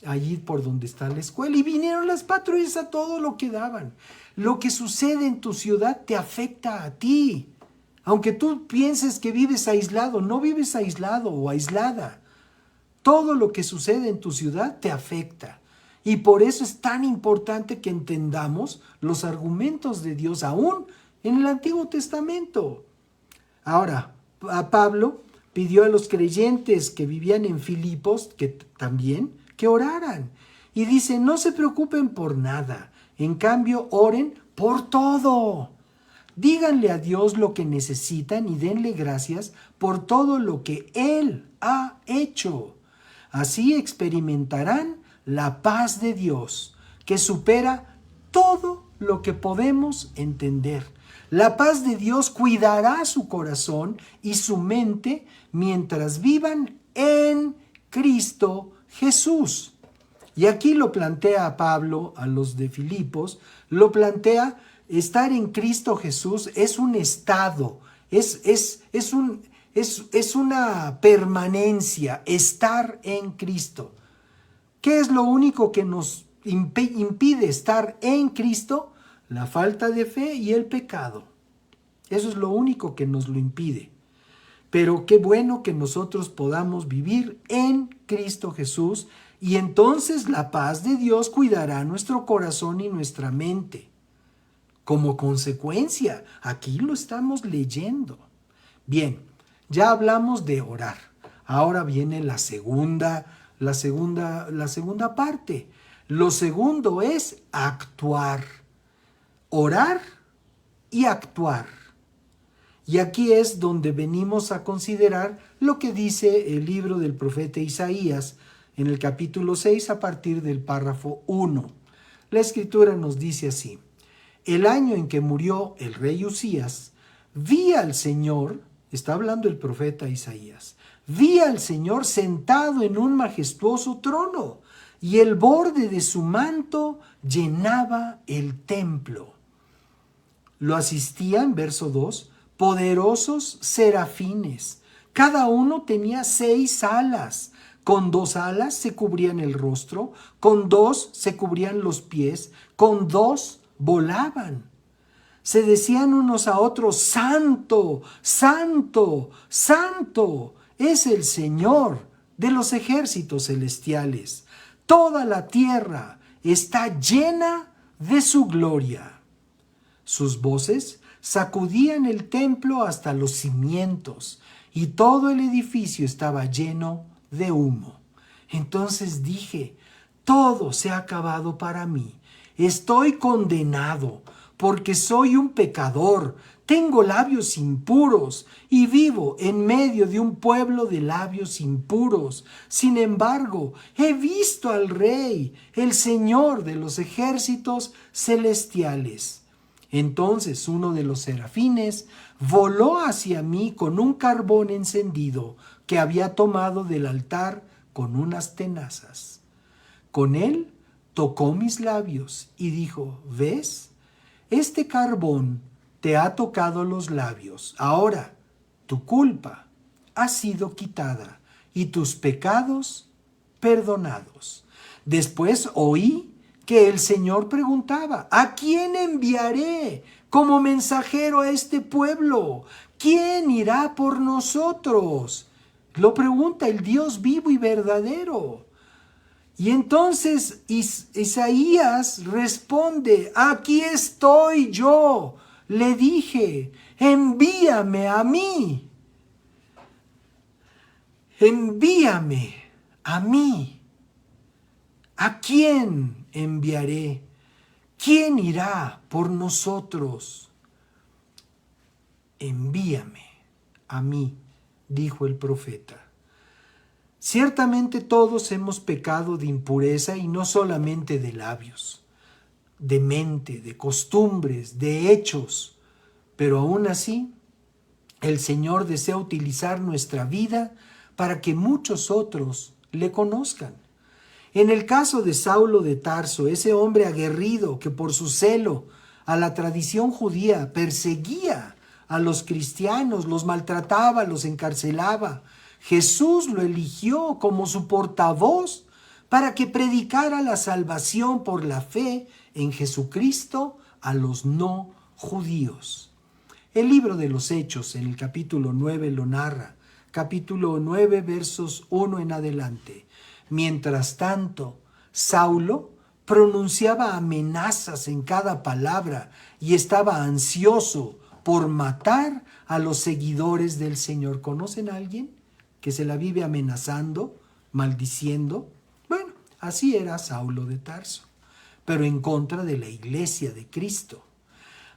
allí por donde está la escuela, y vinieron las patrullas a todo lo que daban. Lo que sucede en tu ciudad te afecta a ti. Aunque tú pienses que vives aislado, no vives aislado o aislada. Todo lo que sucede en tu ciudad te afecta. Y por eso es tan importante que entendamos los argumentos de Dios aún en el Antiguo Testamento. Ahora, a Pablo pidió a los creyentes que vivían en Filipos que oraran. Y dice: no se preocupen por nada, en cambio oren por todo. Díganle a Dios lo que necesitan y denle gracias por todo lo que Él ha hecho. Así experimentarán la paz de Dios, que supera todo lo que podemos entender. La paz de Dios cuidará su corazón y su mente mientras vivan en Cristo Jesús. Y aquí lo plantea Pablo a los de Filipos, lo plantea: estar en Cristo Jesús es un estado, es una permanencia, estar en Cristo. ¿Qué es lo único que nos impide estar en Cristo? La falta de fe y el pecado. Eso es lo único que nos lo impide. Pero qué bueno que nosotros podamos vivir en Cristo Jesús, y entonces la paz de Dios cuidará nuestro corazón y nuestra mente. Como consecuencia, aquí lo estamos leyendo. Bien, ya hablamos de orar. Ahora viene la segunda parte. Lo segundo es actuar. Orar y actuar. Y aquí es donde venimos a considerar lo que dice el libro del profeta Isaías en el capítulo 6 a partir del párrafo 1. La escritura nos dice así: el año en que murió el rey Usías, vi al Señor, está hablando el profeta Isaías, vi al Señor sentado en un majestuoso trono, y el borde de su manto llenaba el templo. Lo asistían, verso 2, poderosos serafines. Cada uno tenía 6 alas. Con 2 alas se cubrían el rostro, con 2 se cubrían los pies, con 2 volaban. Se decían unos a otros: Santo, Santo, Santo es el Señor de los ejércitos celestiales. Toda la tierra está llena de su gloria. Sus voces sacudían el templo hasta los cimientos, y todo el edificio estaba lleno de humo. Entonces dije: todo se ha acabado para mí. Estoy condenado, porque soy un pecador. Tengo labios impuros y vivo en medio de un pueblo de labios impuros. Sin embargo, he visto al Rey, el Señor de los ejércitos celestiales. Entonces uno de los serafines voló hacia mí con un carbón encendido que había tomado del altar con unas tenazas. Con él tocó mis labios y dijo: ¿ves? Este carbón te ha tocado los labios. Ahora tu culpa ha sido quitada y tus pecados perdonados. Después oí que el Señor preguntaba: ¿a quién enviaré como mensajero a este pueblo? ¿Quién irá por nosotros? Lo pregunta el Dios vivo y verdadero. Y entonces Isaías responde: aquí estoy yo. Le dije: envíame a mí. Envíame a mí. ¿A quién enviaré? ¿Quién irá por nosotros? Envíame a mí, dijo el profeta. Ciertamente todos hemos pecado de impureza, y no solamente de labios, de mente, de costumbres, de hechos, pero aún así el Señor desea utilizar nuestra vida para que muchos otros le conozcan. En el caso de Saulo de Tarso, ese hombre aguerrido que por su celo a la tradición judía perseguía a los cristianos, los maltrataba, los encarcelaba, Jesús lo eligió como su portavoz para que predicara la salvación por la fe en Jesucristo a los no judíos. El libro de los Hechos en el capítulo 9 lo narra, capítulo 9 versos 1 en adelante. Mientras tanto, Saulo pronunciaba amenazas en cada palabra y estaba ansioso por matar a los seguidores del Señor. ¿Conocen a alguien que se la vive amenazando, maldiciendo? Bueno, así era Saulo de Tarso, pero en contra de la iglesia de Cristo.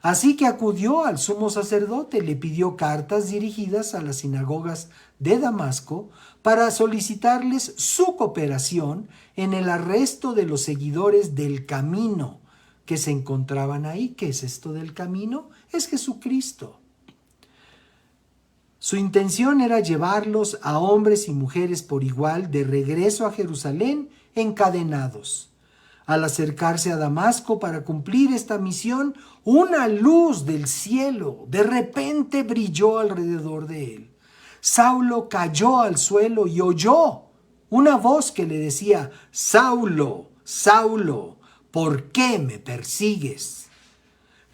Así que acudió al sumo sacerdote, le pidió cartas dirigidas a las sinagogas de Damasco para solicitarles su cooperación en el arresto de los seguidores del camino que se encontraban ahí. ¿Qué es esto del camino? Es Jesucristo. Su intención era llevarlos a hombres y mujeres por igual de regreso a Jerusalén encadenados. Al acercarse a Damasco para cumplir esta misión, una luz del cielo de repente brilló alrededor de él. Saulo cayó al suelo y oyó una voz que le decía: Saulo, Saulo, ¿por qué me persigues?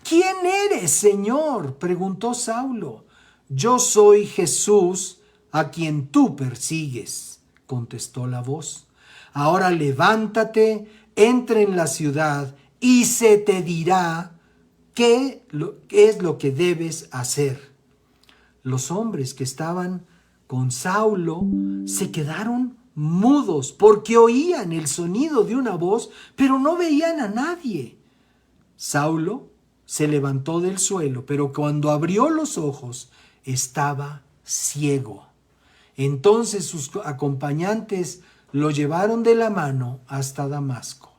¿Quién eres, Señor?, preguntó Saulo. Yo soy Jesús, a quien tú persigues, contestó la voz. Ahora levántate, entra en la ciudad y se te dirá qué es lo que debes hacer. Los hombres que estaban con Saulo se quedaron mudos porque oían el sonido de una voz, pero no veían a nadie. Saulo se levantó del suelo, pero cuando abrió los ojos estaba ciego. Entonces sus acompañantes lo llevaron de la mano hasta Damasco.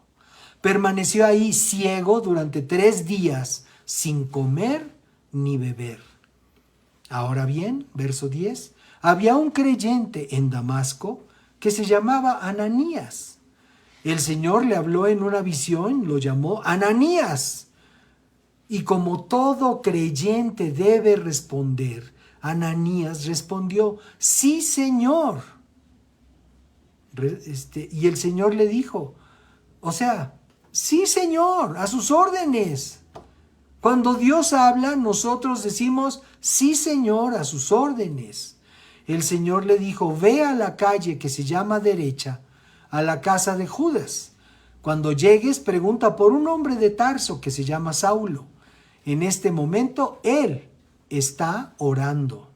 Permaneció ahí ciego durante 3 días, sin comer ni beber. Ahora bien, verso 10, había un creyente en Damasco que se llamaba Ananías. El Señor le habló en una visión, lo llamó Ananías. Y como todo creyente debe responder, Ananías respondió, sí, Señor. Y el Señor le dijo, sí, Señor, a sus órdenes. Cuando Dios habla, nosotros decimos, sí, Señor, a sus órdenes. El Señor le dijo, ve a la calle que se llama derecha, a la casa de Judas. Cuando llegues, pregunta por un hombre de Tarso que se llama Saulo. En este momento, él está orando.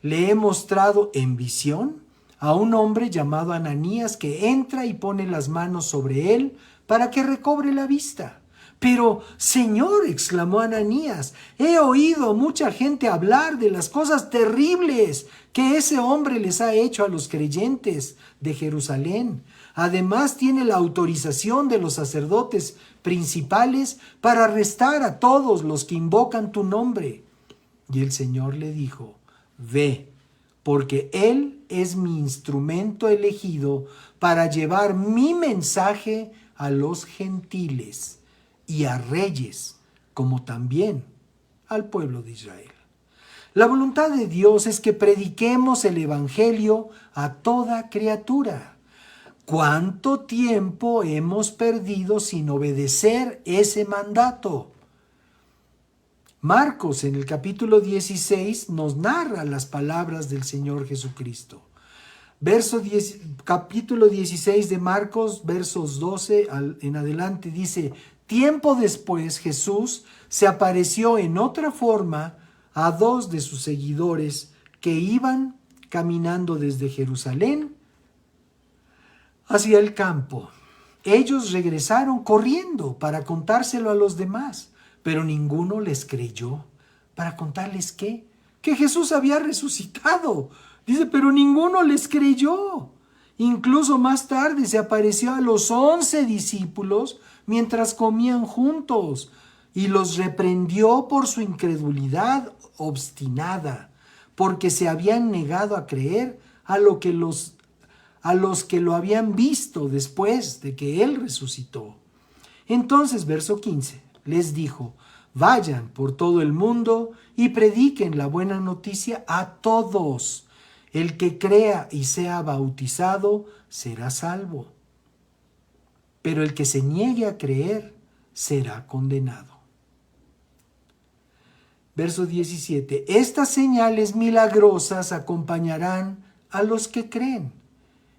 Le he mostrado en visión a un hombre llamado Ananías que entra y pone las manos sobre él para que recobre la vista. Pero, Señor, exclamó Ananías, he oído mucha gente hablar de las cosas terribles que ese hombre les ha hecho a los creyentes de Jerusalén. Además, tiene la autorización de los sacerdotes principales para arrestar a todos los que invocan tu nombre. Y el Señor le dijo, ve, porque él es mi instrumento elegido para llevar mi mensaje a los gentiles y a reyes, como también al pueblo de Israel. La voluntad de Dios es que prediquemos el Evangelio a toda criatura. ¿Cuánto tiempo hemos perdido sin obedecer ese mandato? Marcos, en el capítulo 16, nos narra las palabras del Señor Jesucristo. Capítulo 16 de Marcos, versos 12 en adelante, dice, tiempo después Jesús se apareció en otra forma a 2 de sus seguidores que iban caminando desde Jerusalén hacia el campo. Ellos regresaron corriendo para contárselo a los demás, pero ninguno les creyó. ¿Para contarles qué? Que Jesús había resucitado. Dice, pero ninguno les creyó. Incluso más tarde se apareció a los 11 discípulos mientras comían juntos y los reprendió por su incredulidad obstinada, porque se habían negado a creer a los que lo habían visto después de que él resucitó. Entonces, verso 15, les dijo, vayan por todo el mundo y prediquen la buena noticia a todos. El que crea y sea bautizado será salvo, pero el que se niegue a creer será condenado. Verso 17, estas señales milagrosas acompañarán a los que creen.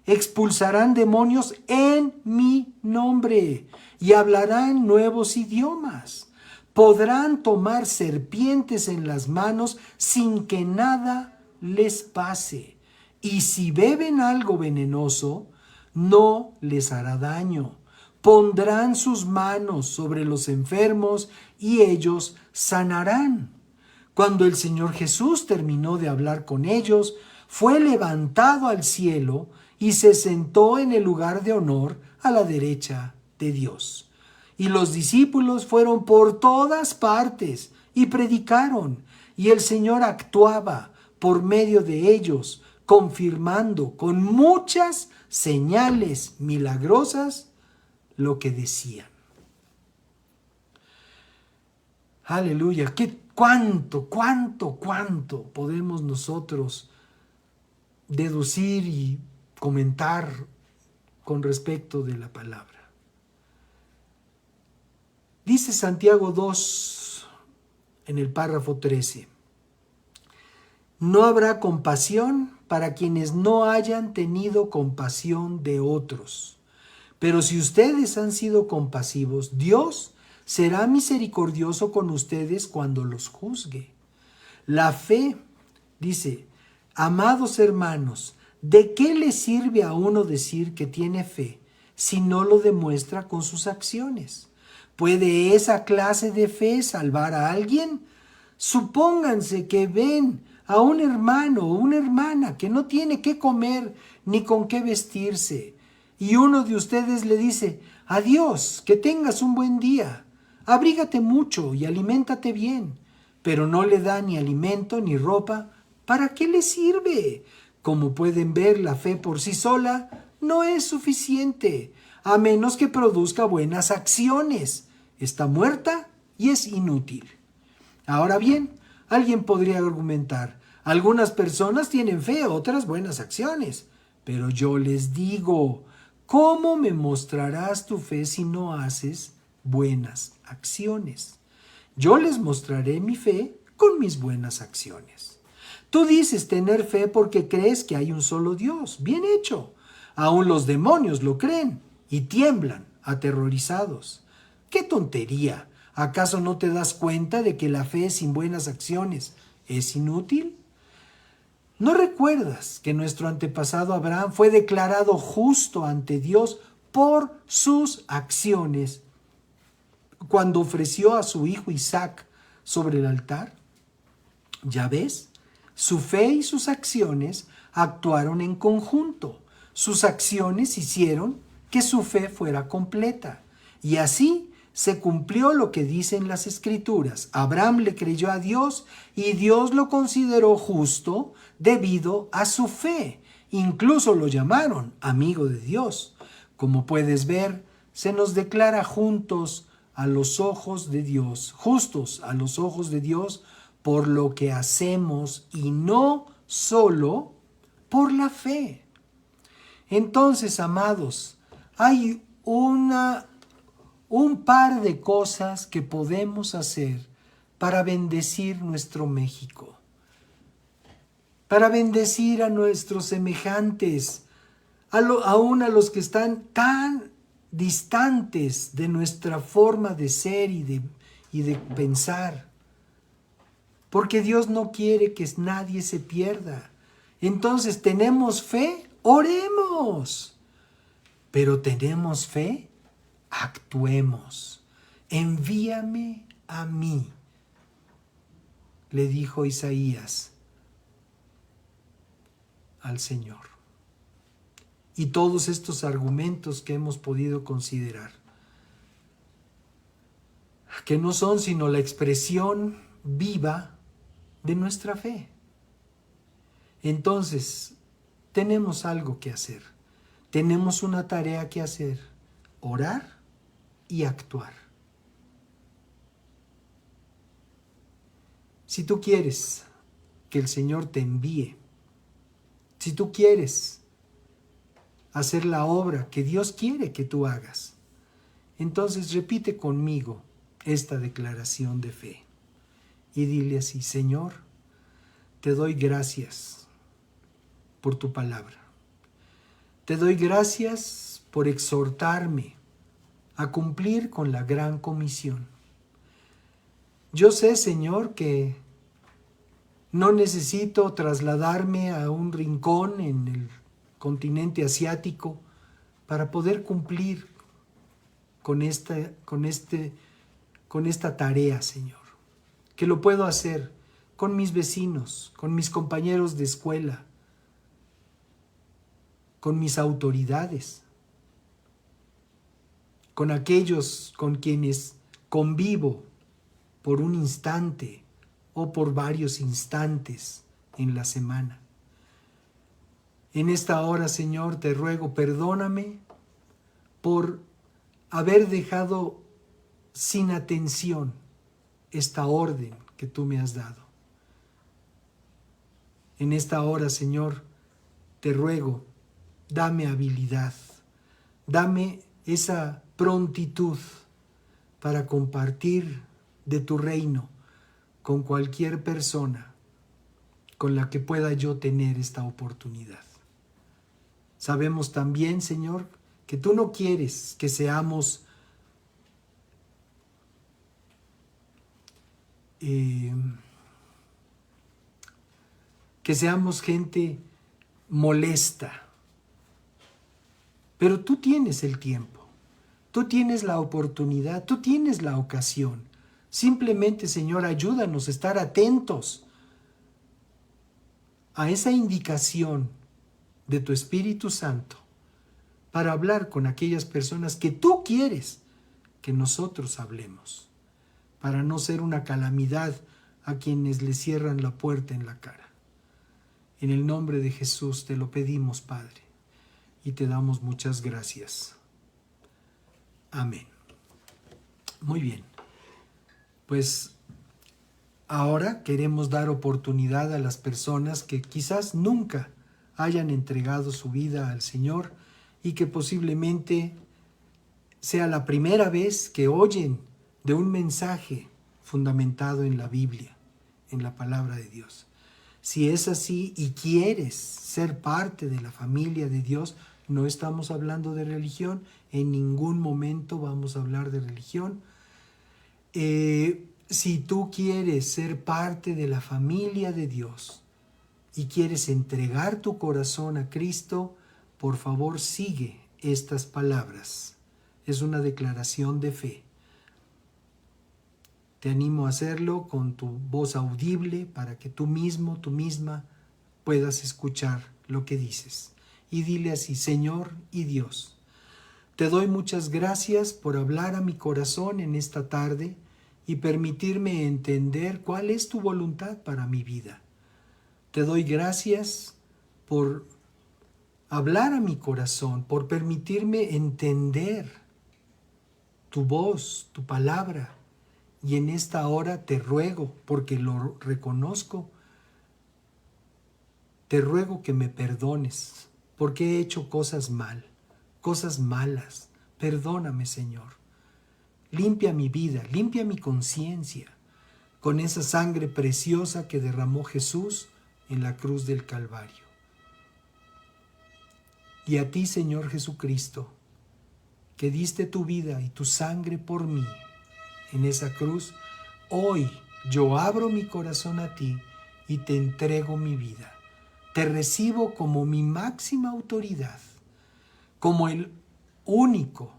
Expulsarán demonios en mi nombre y hablarán nuevos idiomas. Podrán tomar serpientes en las manos sin que nada les pase. Y si beben algo venenoso, no les hará daño. Pondrán sus manos sobre los enfermos y ellos sanarán. Cuando el Señor Jesús terminó de hablar con ellos, fue levantado al cielo y se sentó en el lugar de honor a la derecha de Dios. Y los discípulos fueron por todas partes y predicaron, y el Señor actuaba por medio de ellos, confirmando con muchas señales milagrosas lo que decían. Aleluya, cuánto podemos nosotros deducir y comentar con respecto de la palabra. Dice Santiago 2 en el párrafo 13. No habrá compasión para quienes no hayan tenido compasión de otros. Pero si ustedes han sido compasivos, Dios será misericordioso con ustedes cuando los juzgue. La fe, dice, amados hermanos, ¿de qué le sirve a uno decir que tiene fe si no lo demuestra con sus acciones? ¿Puede esa clase de fe salvar a alguien? Supónganse que ven a un hermano o una hermana que no tiene qué comer ni con qué vestirse, y uno de ustedes le dice: adiós, que tengas un buen día, abrígate mucho y aliméntate bien, pero no le da ni alimento ni ropa. ¿Para qué le sirve? Como pueden ver, la fe por sí sola no es suficiente, a menos que produzca buenas acciones. Está muerta y es inútil. Ahora bien, alguien podría argumentar: algunas personas tienen fe, otras buenas acciones. Pero yo les digo, ¿cómo me mostrarás tu fe si no haces buenas acciones? Yo les mostraré mi fe con mis buenas acciones. Tú dices tener fe porque crees que hay un solo Dios. Bien hecho. Aún los demonios lo creen y tiemblan, aterrorizados. ¡Qué tontería! ¿Acaso no te das cuenta de que la fe sin buenas acciones es inútil? ¿No recuerdas que nuestro antepasado Abraham fue declarado justo ante Dios por sus acciones cuando ofreció a su hijo Isaac sobre el altar? ¿Ya ves? Su fe y sus acciones actuaron en conjunto. Sus acciones hicieron que su fe fuera completa. Y así se cumplió lo que dicen las Escrituras. Abraham le creyó a Dios y Dios lo consideró justo debido a su fe. Incluso lo llamaron amigo de Dios. Como puedes ver, se nos declara juntos a los ojos de Dios, justos a los ojos de Dios por lo que hacemos y no solo por la fe. Entonces, amados, hay un par de cosas que podemos hacer para bendecir nuestro México, para bendecir a nuestros semejantes, aún a los que están tan distantes de nuestra forma de ser y de pensar. Porque Dios no quiere que nadie se pierda. Entonces, ¿tenemos fe? ¡Oremos! Pero ¿tenemos fe? Actuemos. Envíame a mí, le dijo Isaías al Señor. Y todos estos argumentos que hemos podido considerar, que no son sino la expresión viva de nuestra fe. Entonces, tenemos algo que hacer. Tenemos una tarea que hacer: orar y actuar. Si tú quieres que el Señor te envíe, si tú quieres hacer la obra que Dios quiere que tú hagas, entonces repite conmigo esta declaración de fe y dile así: Señor, te doy gracias por tu palabra. Te doy gracias por exhortarme a cumplir con la gran comisión. Yo sé, Señor, que no necesito trasladarme a un rincón en el continente asiático para poder cumplir con esta tarea, Señor. Que lo puedo hacer con mis vecinos, con mis compañeros de escuela, con mis autoridades, con aquellos con quienes convivo por un instante o por varios instantes en la semana. En esta hora, Señor, te ruego, perdóname por haber dejado sin atención esta orden que tú me has dado. En esta hora, Señor, te ruego, dame habilidad, dame esa prontitud para compartir de tu reino con cualquier persona con la que pueda yo tener esta oportunidad. Sabemos también, Señor, que tú no quieres que seamos gente molesta. Pero tú tienes el tiempo, tú tienes la oportunidad, tú tienes la ocasión. Simplemente, Señor, ayúdanos a estar atentos a esa indicación de tu Espíritu Santo para hablar con aquellas personas que tú quieres que nosotros hablemos, para no ser una calamidad a quienes le cierran la puerta en la cara. En el nombre de Jesús te lo pedimos, Padre, y te damos muchas gracias. Amén. Muy bien. Pues ahora queremos dar oportunidad a las personas que quizás nunca hayan entregado su vida al Señor y que posiblemente sea la primera vez que oyen de un mensaje fundamentado en la Biblia, en la palabra de Dios. Si es así y quieres ser parte de la familia de Dios, no estamos hablando de religión, en ningún momento vamos a hablar de religión. Si tú quieres ser parte de la familia de Dios y quieres entregar tu corazón a Cristo, por favor sigue estas palabras. Es una declaración de fe. Te animo a hacerlo con tu voz audible para que tú mismo, tú misma, puedas escuchar lo que dices. Y dile así: Señor y Dios, te doy muchas gracias por hablar a mi corazón en esta tarde y permitirme entender cuál es tu voluntad para mi vida. Te doy gracias por hablar a mi corazón, por permitirme entender tu voz, tu palabra. Y en esta hora te ruego, porque lo reconozco, te ruego que me perdones, porque he hecho cosas malas. Perdóname, Señor. Limpia mi vida, limpia mi conciencia con esa sangre preciosa que derramó Jesús en la cruz del Calvario. Y a ti, Señor Jesucristo, que diste tu vida y tu sangre por mí en esa cruz, hoy yo abro mi corazón a ti y te entrego mi vida. Te recibo como mi máxima autoridad, como el único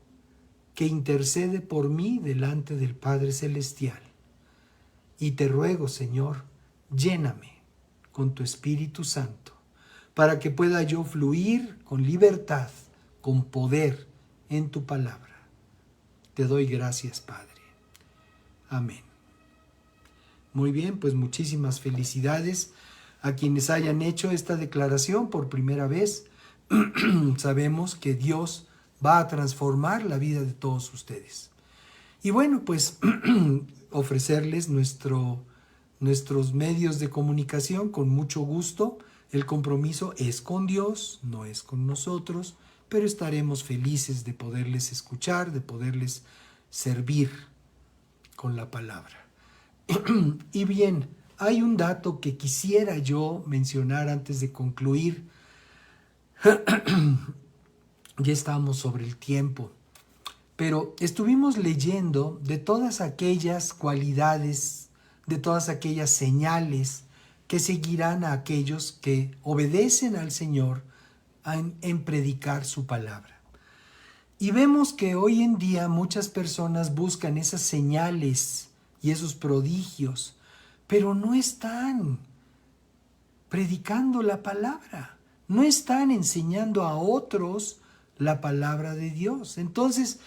que intercede por mí delante del Padre Celestial. Y te ruego, Señor, lléname con tu Espíritu Santo, para que pueda yo fluir con libertad, con poder en tu palabra. Te doy gracias, Padre. Amén. Muy bien, pues muchísimas felicidades a quienes hayan hecho esta declaración por primera vez. Sabemos que Dios va a transformar la vida de todos ustedes. Y bueno, pues ofrecerles nuestros medios de comunicación con mucho gusto. El compromiso es con Dios, no es con nosotros, pero estaremos felices de poderles escuchar, de poderles servir con la palabra. Y bien, hay un dato que quisiera yo mencionar antes de concluir. Ya estamos sobre el tiempo, pero estuvimos leyendo de todas aquellas cualidades, de todas aquellas señales que seguirán a aquellos que obedecen al Señor en predicar su palabra. Y vemos que hoy en día muchas personas buscan esas señales y esos prodigios, pero no están predicando la palabra, no están enseñando a otros la palabra de Dios. Entonces,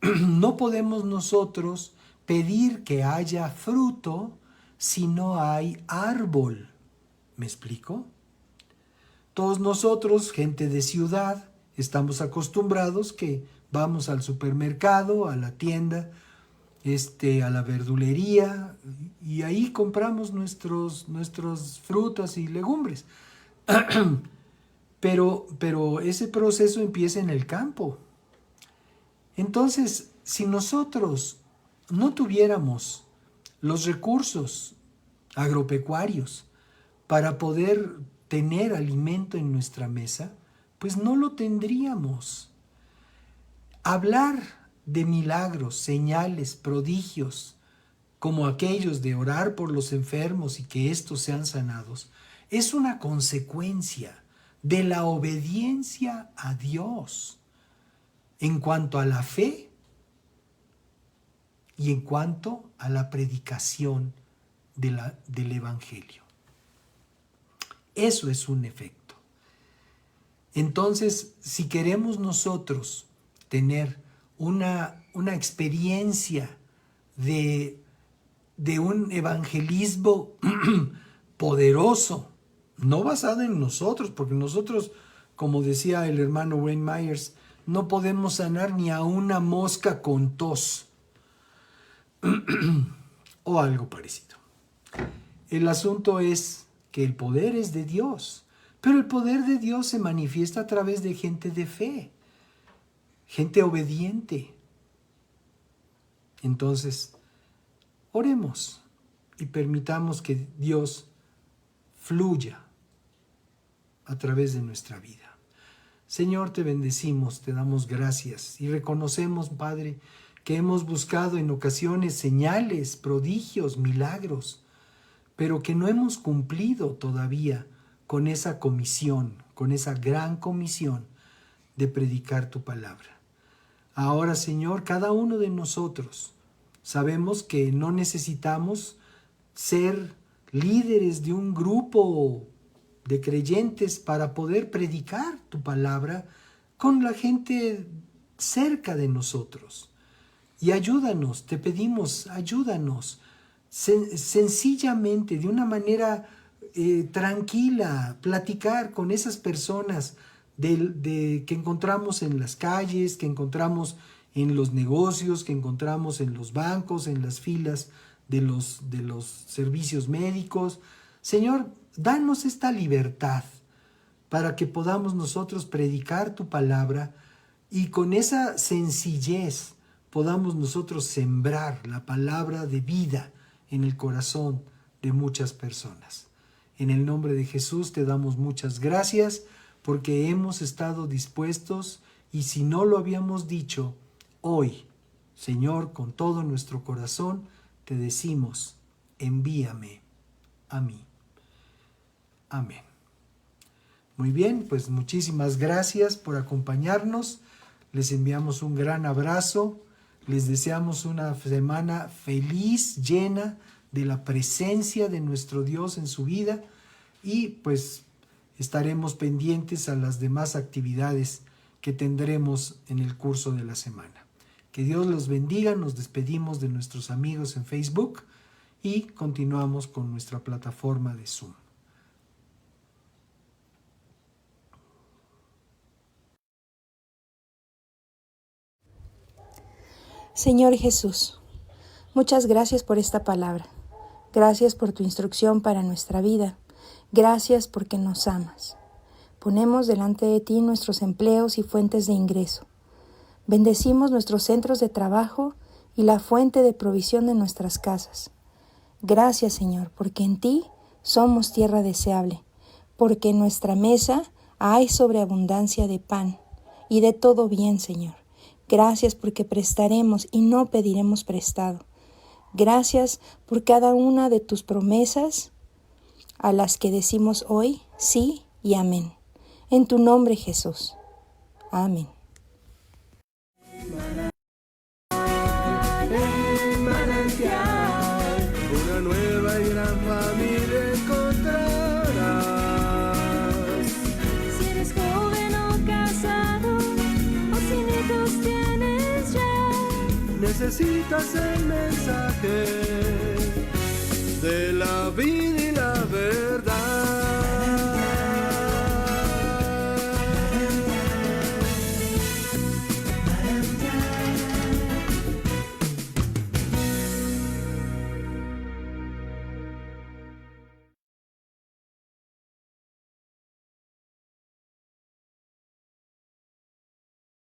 no podemos nosotros pedir que haya fruto si no hay árbol. ¿Me explico? Todos nosotros, gente de ciudad, estamos acostumbrados que vamos al supermercado, a la tienda, a la verdulería, y ahí compramos nuestros frutas y legumbres. Pero ese proceso empieza en el campo. Entonces, si nosotros no tuviéramos los recursos agropecuarios para poder tener alimento en nuestra mesa, pues no lo tendríamos. Hablar de milagros, señales, prodigios, como aquellos de orar por los enfermos y que estos sean sanados, es una consecuencia de la obediencia a Dios en cuanto a la fe y en cuanto a la predicación del Evangelio. Eso es un efecto. Entonces, si queremos nosotros tener una experiencia de un evangelismo poderoso, no basado en nosotros, porque nosotros, como decía el hermano Wayne Myers, no podemos sanar ni a una mosca con tos o algo parecido. El asunto es que el poder es de Dios, pero el poder de Dios se manifiesta a través de gente de fe, gente obediente. Entonces, oremos y permitamos que Dios fluya a través de nuestra vida. Señor, te bendecimos, te damos gracias y reconocemos, Padre, que hemos buscado en ocasiones señales, prodigios, milagros, pero que no hemos cumplido todavía con esa comisión, con esa gran comisión de predicar tu palabra. Ahora, Señor, cada uno de nosotros sabemos que no necesitamos ser líderes de un grupo de creyentes para poder predicar tu palabra con la gente cerca de nosotros. Y ayúdanos, te pedimos, ayúdanos sencillamente, de una manera tranquila, platicar con esas personas que encontramos en las calles, que encontramos en los negocios, que encontramos en los bancos, en las filas de los servicios médicos. Señor, danos esta libertad para que podamos nosotros predicar tu palabra y con esa sencillez podamos nosotros sembrar la palabra de vida en el corazón de muchas personas. En el nombre de Jesús te damos muchas gracias porque hemos estado dispuestos y si no lo habíamos dicho, hoy, Señor, con todo nuestro corazón, te decimos, envíame a mí. Amén. Muy bien, pues muchísimas gracias por acompañarnos. Les enviamos un gran abrazo. Les deseamos una semana feliz, llena de la presencia de nuestro Dios en su vida y pues estaremos pendientes a las demás actividades que tendremos en el curso de la semana. Que Dios los bendiga. Nos despedimos de nuestros amigos en Facebook y continuamos con nuestra plataforma de Zoom. Señor Jesús, muchas gracias por esta palabra. Gracias por tu instrucción para nuestra vida. Gracias porque nos amas. Ponemos delante de ti nuestros empleos y fuentes de ingreso. Bendecimos nuestros centros de trabajo y la fuente de provisión de nuestras casas. Gracias, Señor, porque en ti somos tierra deseable, porque en nuestra mesa hay sobreabundancia de pan y de todo bien, Señor. Gracias porque prestaremos y no pediremos prestado. Gracias por cada una de tus promesas a las que decimos hoy sí y amén. En tu nombre, Jesús. Amén. Una nueva y gran familia encontrarás. Si eres joven o casado, o sin hijos tienes ya, Necesitas el mensaje